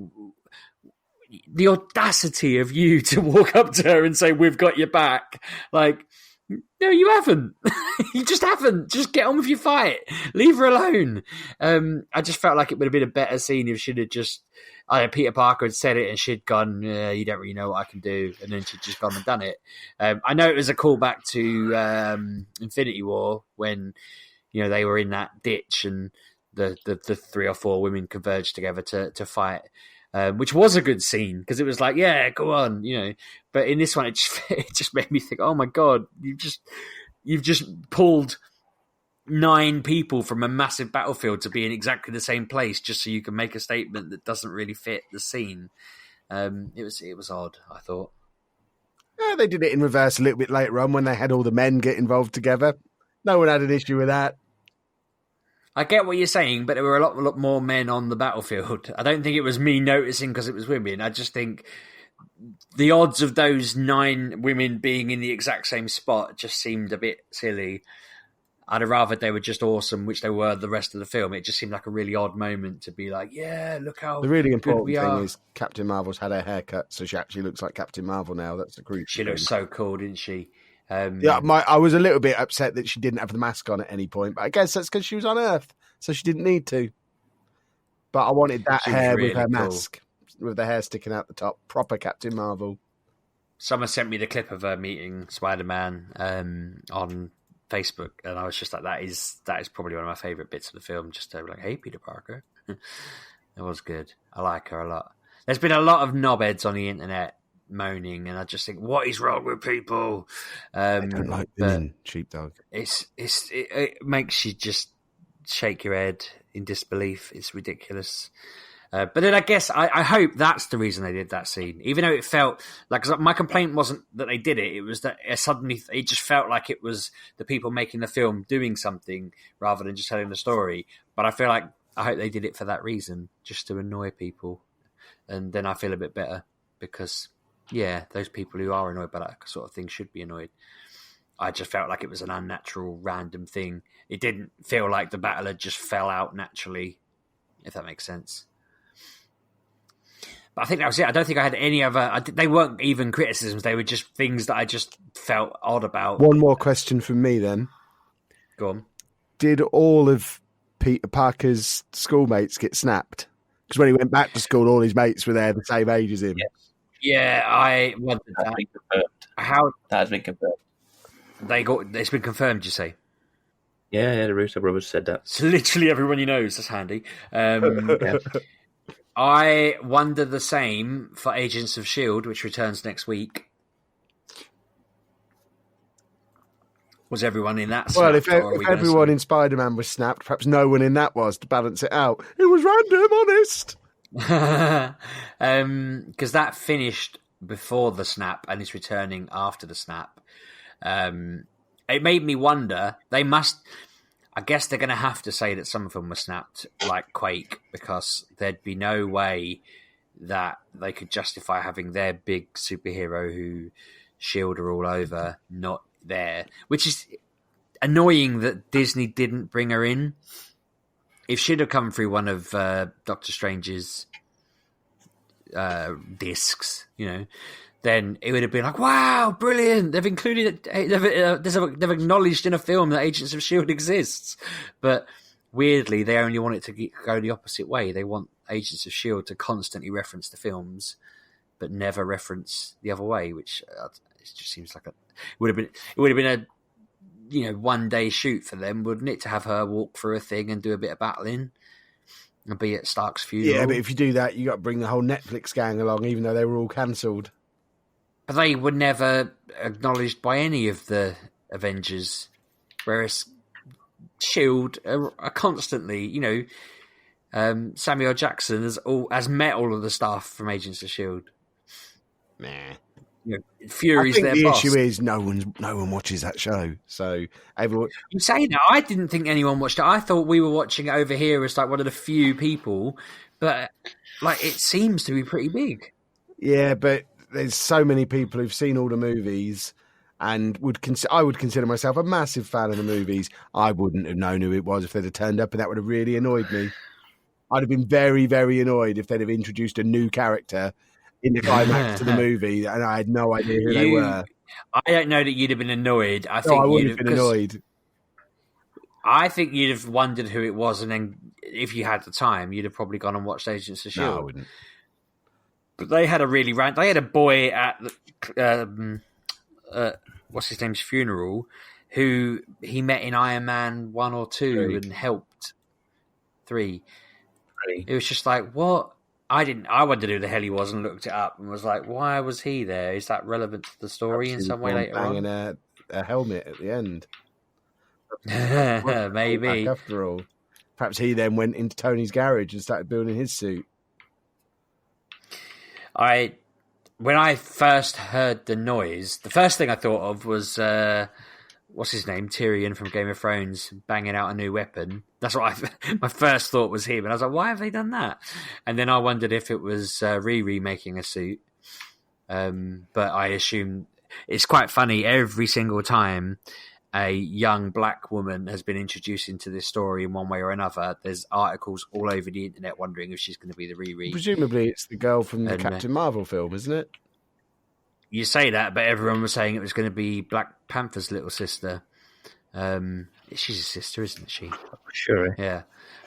the audacity of you to walk up to her and say, "We've got your back." Like, no, you haven't. You just haven't. Just get on with your fight. Leave her alone. I just felt like it would have been a better scene if she'd have just... Peter Parker had said it and she'd gone, "You don't really know what I can do." And then she'd just gone and done it. I know it was a callback to Infinity War when, you know, they were in that ditch and the 3 or 4 women converged together to fight which was a good scene because it was like, yeah, go on, you know. But in this one, it just made me think, oh my god, you've just pulled 9 people from a massive battlefield to be in exactly the same place just so you can make a statement that doesn't really fit the scene. It was odd, I thought. Yeah, they did it in reverse a little bit later on when they had all the men get involved together. No one had an issue with that. I get what you're saying, but there were a lot more men on the battlefield. I don't think it was me noticing because it was women. I just think the odds of those 9 women being in the exact same spot just seemed a bit silly. I'd have rather they were just awesome, which they were the rest of the film. It just seemed like a really odd moment to be like, yeah, look how the really important good we thing are. is Captain Marvel's had her hair cut, so she actually looks like Captain Marvel now. That's the crucial She looks so cool, didn't she? I was a little bit upset that she didn't have the mask on at any point, but I guess that's because she was on Earth, so she didn't need to. But I wanted that hair really with her mask, with the hair sticking out the top. Proper Captain Marvel. Someone sent me the clip of her meeting Spider-Man on Facebook, and I was just like, that is probably one of my favourite bits of the film, just to be like, hey, Peter Parker. It was good. I like her a lot. There's been a lot of knobheads on the internet moaning, and I just think, what is wrong with people? I don't like women, Sheepdog. It makes you just shake your head in disbelief. It's ridiculous. But then I guess I hope that's the reason they did that scene, even though it felt like, cause my complaint wasn't that they did it. It was that it just felt like it was the people making the film doing something rather than just telling the story. But I hope they did it for that reason, just to annoy people. And then I feel a bit better because, yeah, those people who are annoyed by that sort of thing should be annoyed. I just felt like it was an unnatural, random thing. It didn't feel like the battle had just fell out naturally, if that makes sense. But I think that was it. I don't think I had any other... they weren't even criticisms. They were just things that I just felt odd about. One more question from me then. Go on. Did all of Peter Parker's schoolmates get snapped? Because when he went back to school, all his mates were there the same age as him. Yes. Yeah, I wondered that. How that has been confirmed. It's been confirmed, you say? Yeah, the Russo brothers said that. It's literally everyone you know. That's handy. Yeah. I wonder the same for Agents of S.H.I.E.L.D., which returns next week. Was everyone in that snapped? Well, if everyone in Spider-Man was snapped, perhaps no one in that was, to balance it out. It was random, honest. Because that finished before the snap and is returning after the snap. It made me wonder, I guess they're going to have to say that some of them were snapped, like Quake, because there'd be no way that they could justify having their big superhero who S.H.I.E.L.D. are all over not there, which is annoying that Disney didn't bring her in. If she'd have come through one of Doctor Strange's discs, then it would have been like, wow, brilliant. They've included it. They've acknowledged in a film that Agents of S.H.I.E.L.D. exists. But weirdly, they only want it to go the opposite way. They want Agents of S.H.I.E.L.D. to constantly reference the films, but never reference the other way, which it just seems like it would have been a one-day shoot for them, wouldn't it, to have her walk through a thing and do a bit of battling and be at Stark's funeral. Yeah, but if you do that, you got to bring the whole Netflix gang along, even though they were all cancelled. But they were never acknowledged by any of the Avengers, whereas S.H.I.E.L.D. are constantly, Samuel Jackson has met all of the staff from Agents of S.H.I.E.L.D. Nah. Fury's I think their boss. Issue is no one watches that show, so everyone. You say that, I didn't think anyone watched it. I thought we were watching it over here as like one of the few people, but like it seems to be pretty big. Yeah, but there's so many people who've seen all the movies and I would consider myself a massive fan of the movies. I wouldn't have known who it was if they'd have turned up, and that would have really annoyed me. I'd have been very, very annoyed if they'd have introduced a new character in the climax to the movie, and I had no idea who they were. I don't know that you'd have been annoyed. I wouldn't have been annoyed. I think you'd have wondered who it was, and then if you had the time, you'd have probably gone and watched Agents of S.H.I.E.L.D. No, I wouldn't. But they had they had a boy at what's his name's funeral, who he met in Iron Man 1 or 2 and helped 3. It was just like, what? I wondered who the hell he was and looked it up and was like, why was he there? Is that relevant to the story in some way later on? Banging a helmet at the end. Maybe. After all, perhaps he then went into Tony's garage and started building his suit. When I first heard the noise, the first thing I thought of was what's his name, Tyrion from Game of Thrones, banging out a new weapon. That's what my first thought was him, and I was like, why have they done that? And then I wondered if it was Riri making a suit. But I assume it's quite funny. Every single time a young black woman has been introduced into this story in one way or another, there's articles all over the internet wondering if she's going to be the Riri. Presumably it's the girl from the Captain Marvel film, isn't it? You say that, but everyone was saying it was going to be Black Panther's little sister. She's a sister, isn't she? Sure. Yeah.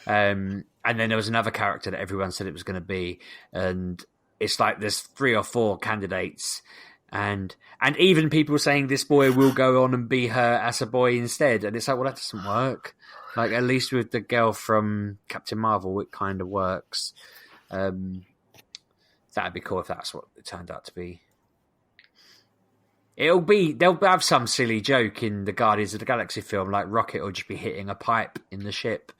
And then there was another character that everyone said it was going to be. And it's like there's 3 or 4 candidates. And even people saying this boy will go on and be her as a boy instead. And it's like, well, that doesn't work. Like, at least with the girl from Captain Marvel, it kind of works. That'd be cool if that's what it turned out to be. They'll have some silly joke in the Guardians of the Galaxy film, like Rocket will just be hitting a pipe in the ship,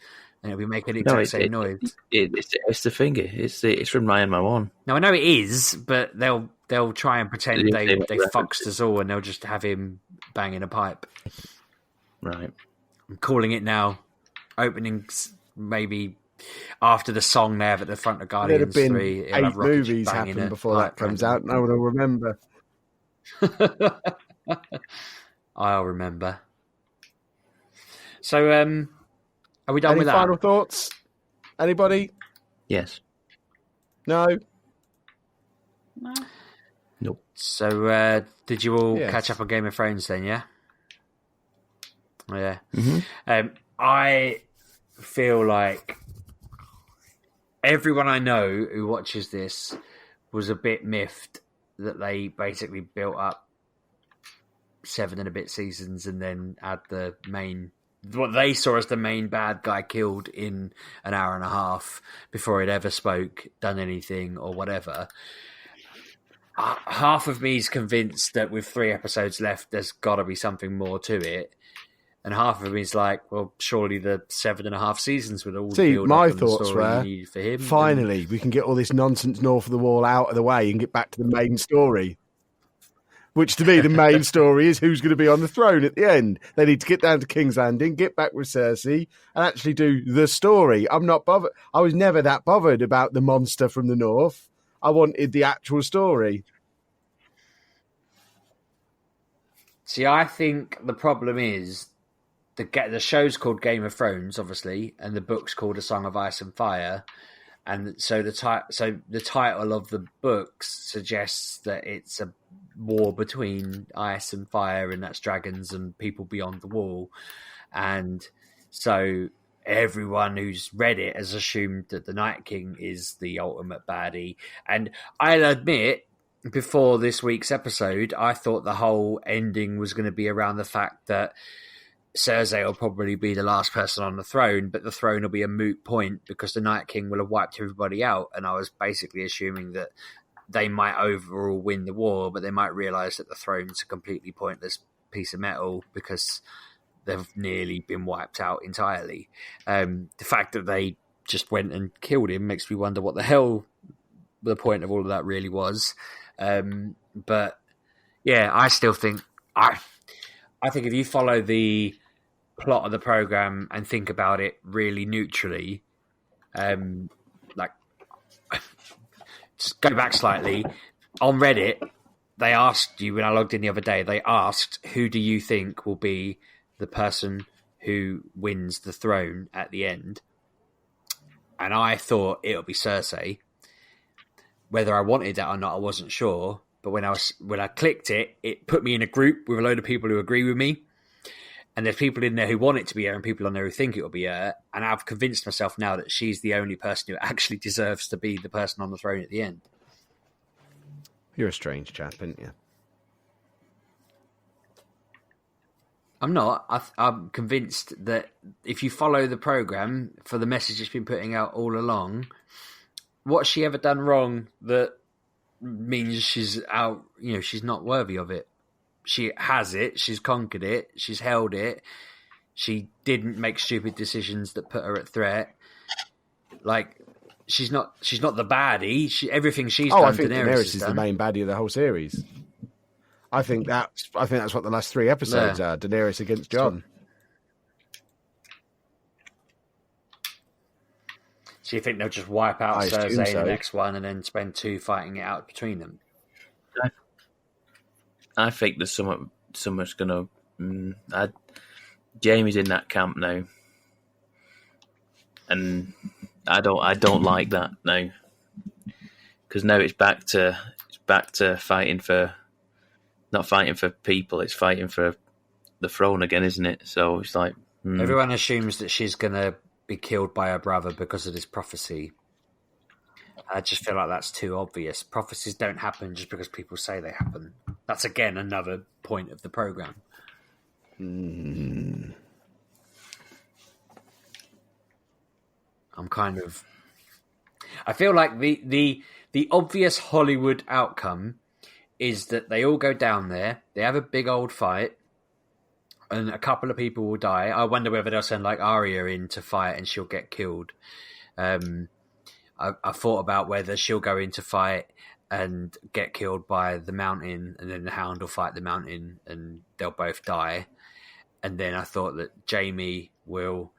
and it'll be making the exact same noise. It's the finger. It's from Ryan Mamon. No, I know it is, but they'll try and pretend they foxed us all, and they'll just have him banging a pipe. Right. I'm calling it now. Opening maybe after the song they have at the front of Guardians 3. There'd have been 8 movies happen before that comes out. No one will remember. I'll remember. So, are we done with that? Any final thoughts? Anybody? Yes. No? No. Nope. So, did you all catch up on Game of Thrones then, yeah? Oh, yeah. Mm-hmm. I feel like everyone I know who watches this was a bit miffed that they basically built up 7 and a bit seasons and then had what they saw as the main bad guy killed in an hour and a half before he'd ever spoke, done anything or whatever. Half of me is convinced that with 3 episodes left, there's got to be something more to it. And half of me is like, well, surely the 7.5 seasons would all build my up thoughts the story were, you needed for him. Finally, we can get all this nonsense north of the wall out of the way and get back to the main story. Which, to me, the main story is who's going to be on the throne at the end. They need to get down to King's Landing, get back with Cersei, and actually do the story. I'm not bothered. I was never that bothered about the monster from the north. I wanted the actual story. See, I think the problem is the show's called Game of Thrones, obviously, and the book's called A Song of Ice and Fire, and so the title of the books suggests that it's a war between ice and fire, and that's dragons and people beyond the wall, and so everyone who's read it has assumed that the Night King is the ultimate baddie. And I'll admit, before this week's episode, I thought the whole ending was going to be around the fact that Cersei will probably be the last person on the throne, but the throne will be a moot point because the Night King will have wiped everybody out. And I was basically assuming that they might overall win the war, but they might realise that the throne's a completely pointless piece of metal because they've nearly been wiped out entirely. The fact that they just went and killed him makes me wonder what the hell the point of all of that really was. But yeah, I still think I think if you follow the plot of the program and think about it really neutrally, like just go back slightly. On Reddit, they asked you, when I logged in the other day, they asked, who do you think will be the person who wins the throne at the end? And I thought it'll be Cersei. Whether I wanted that or not, I wasn't sure. But when I clicked it, it put me in a group with a load of people who agree with me. And there's people in there who want it to be her and people on there who think it will be her. And I've convinced myself now that she's the only person who actually deserves to be the person on the throne at the end. You're a strange chap, aren't you? I'm not. I'm convinced that if you follow the program for the message it's been putting out all along, what's she ever done wrong that means she's out? She's not worthy of it. She has it. She's conquered it. She's held it. She didn't make stupid decisions that put her at threat. Like, she's not the baddie. Everything she's done, I think Daenerys is the main baddie of the whole series. I think that's what the last 3 episodes are. Daenerys against Jon. So you think they'll just wipe out Cersei in the next one and then spend 2 fighting it out between them? I think there's so much going to... Jaime's in that camp now. And I don't like that now. Because now it's back to fighting for... Not fighting for people, it's fighting for the throne again, isn't it? So it's like... Everyone assumes that she's going to be killed by her brother because of this prophecy. I just feel like that's too obvious. Prophecies don't happen just because people say they happen. That's, again, another point of the programme. I feel like the obvious Hollywood outcome is that they all go down there, they have a big old fight, and a couple of people will die. I wonder whether they'll send like Arya in to fight and she'll get killed. I thought about whether she'll go in to fight and get killed by the Mountain, and then the Hound will fight the Mountain and they'll both die. And then I thought that Jaime will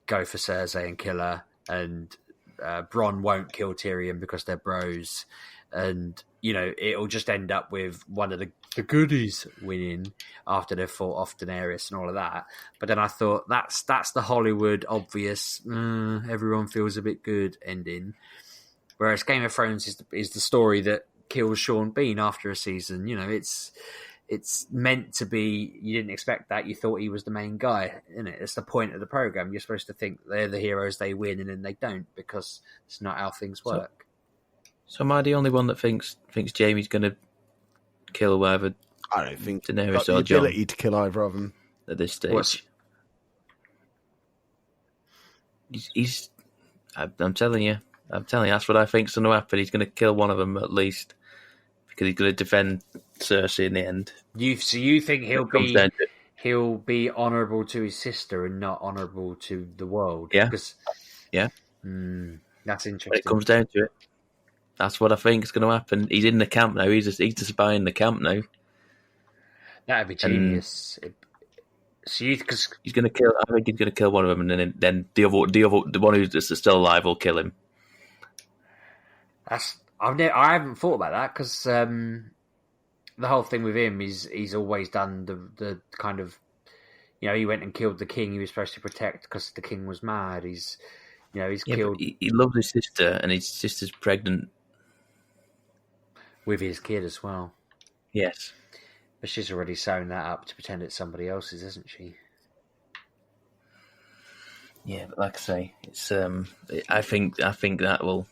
go for Cersei and kill her, and Bronn won't kill Tyrion because they're bros. And, it'll just end up with one of the goodies winning after they've fought off Daenerys and all of that. But then I thought that's the Hollywood obvious, everyone feels a bit good ending. Whereas Game of Thrones is the story that kills Sean Bean after a season. It's meant to be, you didn't expect that. You thought he was the main guy, isn't it? It's the point of the program. You're supposed to think they're the heroes, they win, and then they don't, because it's not how things work. So am I the only one that thinks Jaime's going to kill whatever? I don't think Daenerys or or Jon ability to kill either of them at this stage. I'm telling you, that's what I think's going to happen. He's going to kill one of them at least, because he's going to defend Cersei in the end. So you think he'll be honourable to his sister and not honourable to the world? Yeah. Yeah. That's interesting. When it comes down to it, that's what I think is going to happen. He's in the camp now. He's a spy in the camp now. That'd be genius. So he's going to kill. I think he's going to kill one of them, and then the one who's still alive will kill him. I haven't thought about that, because the whole thing with him is he's always done the kind of, he went and killed the king he was supposed to protect because the king was mad. He's killed. He loves his sister, and his sister's pregnant with his kid as well. Yes, but she's already sewn that up to pretend it's somebody else's, isn't she? Yeah, but like I say, it's I think that will.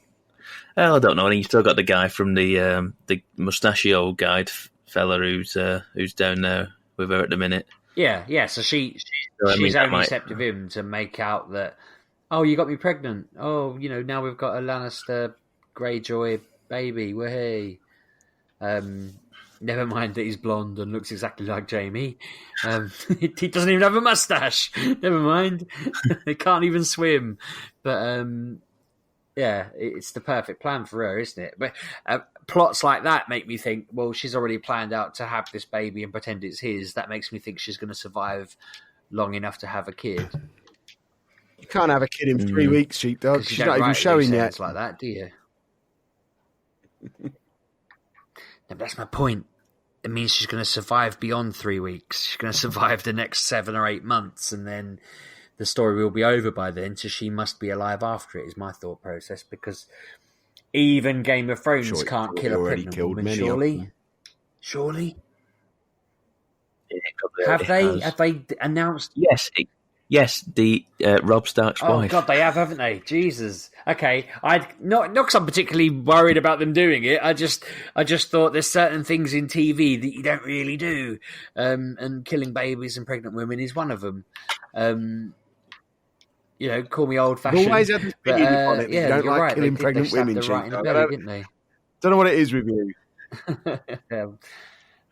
Well, I don't know. And you still got the guy from the mustachio guide fella who's down there with her at the minute. Yeah. So she's only stepped with him to make out that, oh, you got me pregnant. Oh, now we've got a Lannister Greyjoy baby. Wahey. Never mind that he's blonde and looks exactly like Jaime. He doesn't even have a mustache. Never mind. He can't even swim. But yeah, it's the perfect plan for her, isn't it? But plots like that make me think, well, she's already planned out to have this baby and pretend it's his. That makes me think she's going to survive long enough to have a kid. You can't have a kid in 3 weeks, Sheepdog. She's not even showing yet. It's like that, do you? No, that's my point. It means she's going to survive beyond 3 weeks. She's going to survive the next 7 or 8 months, and then the story will be over by then, so she must be alive after it, is my thought process, because even Game of Thrones can't kill a pregnant woman, surely? Surely? Have they announced? Yes, the Robb Stark's wife. Oh God, they have, haven't they? Jesus. Okay, not because I'm particularly worried about them doing it. I just thought there's certain things in TV that you don't really do, and killing babies and pregnant women is one of them. call me old-fashioned. You always have this opinion on it. You don't you're like right. killing pregnant women, right in the Sheepdog. belly, didn't they? Don't know what it is with you.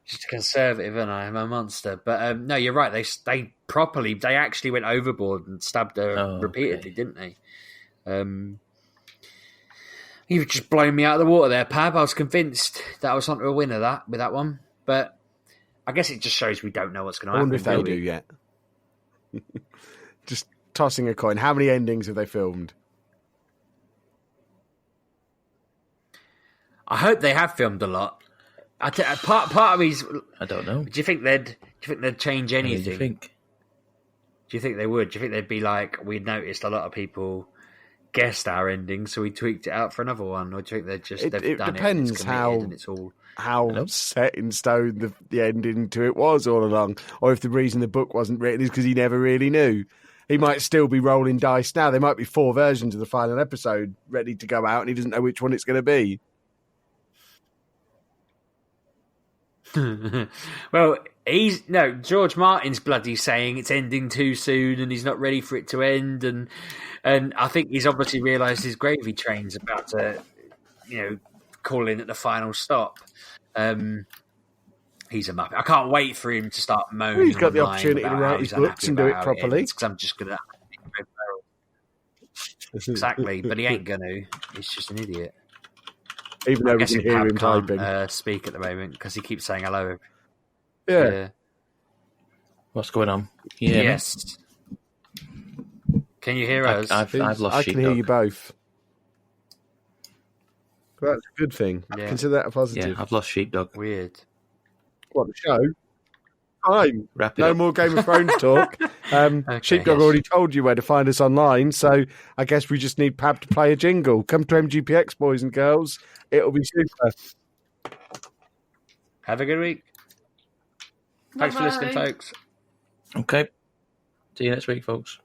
Just a conservative, and I'm a monster. But no, you're right. They actually went overboard and stabbed her repeatedly, didn't they? You've just blown me out of the water there, Pab. I was convinced that I was onto a winner with that one, but I guess it just shows we don't know what's going to happen. I wonder if they do yet. Just tossing a coin. How many endings have they filmed? I hope they have filmed a lot. Part of me's. I don't know. Do you think they'd change anything? Do you think? Do you think they would? Do you think they'd be like, we noticed a lot of people guessed our ending, so we tweaked it out for another one, or do you think they've done depends it, how set in stone the ending to it was all along, or if the reason the book wasn't written is because he never really knew. He might still be rolling dice now. There might be 4 versions of the final episode ready to go out, and he doesn't know which one it's going to be. Well, George Martin's bloody saying it's ending too soon and he's not ready for it to end, and I think he's obviously realised his gravy train's about to, call in at the final stop. He's a muppet. I can't wait for him to start moaning. Well, he's got the opportunity to write his books and do it properly. Because I'm just going to... Exactly, but he ain't going to. He's just an idiot. Even though we can hear him typing. Speak at the moment because he keeps saying hello. Yeah. What's going on? Yes. Can you hear us? I've lost. I can hear you both. That's a good thing. Yeah. Consider that a positive. Yeah, I've lost Sheepdog. Weird. What, the show? Fine. Wrap it no up. more Game of Thrones talk. Sheepdog already told you where to find us online, so I guess we just need Pab to play a jingle. Come to MGPX, boys and girls. It'll be super. Have a good week. Thanks for listening, folks. Okay. See you next week, folks.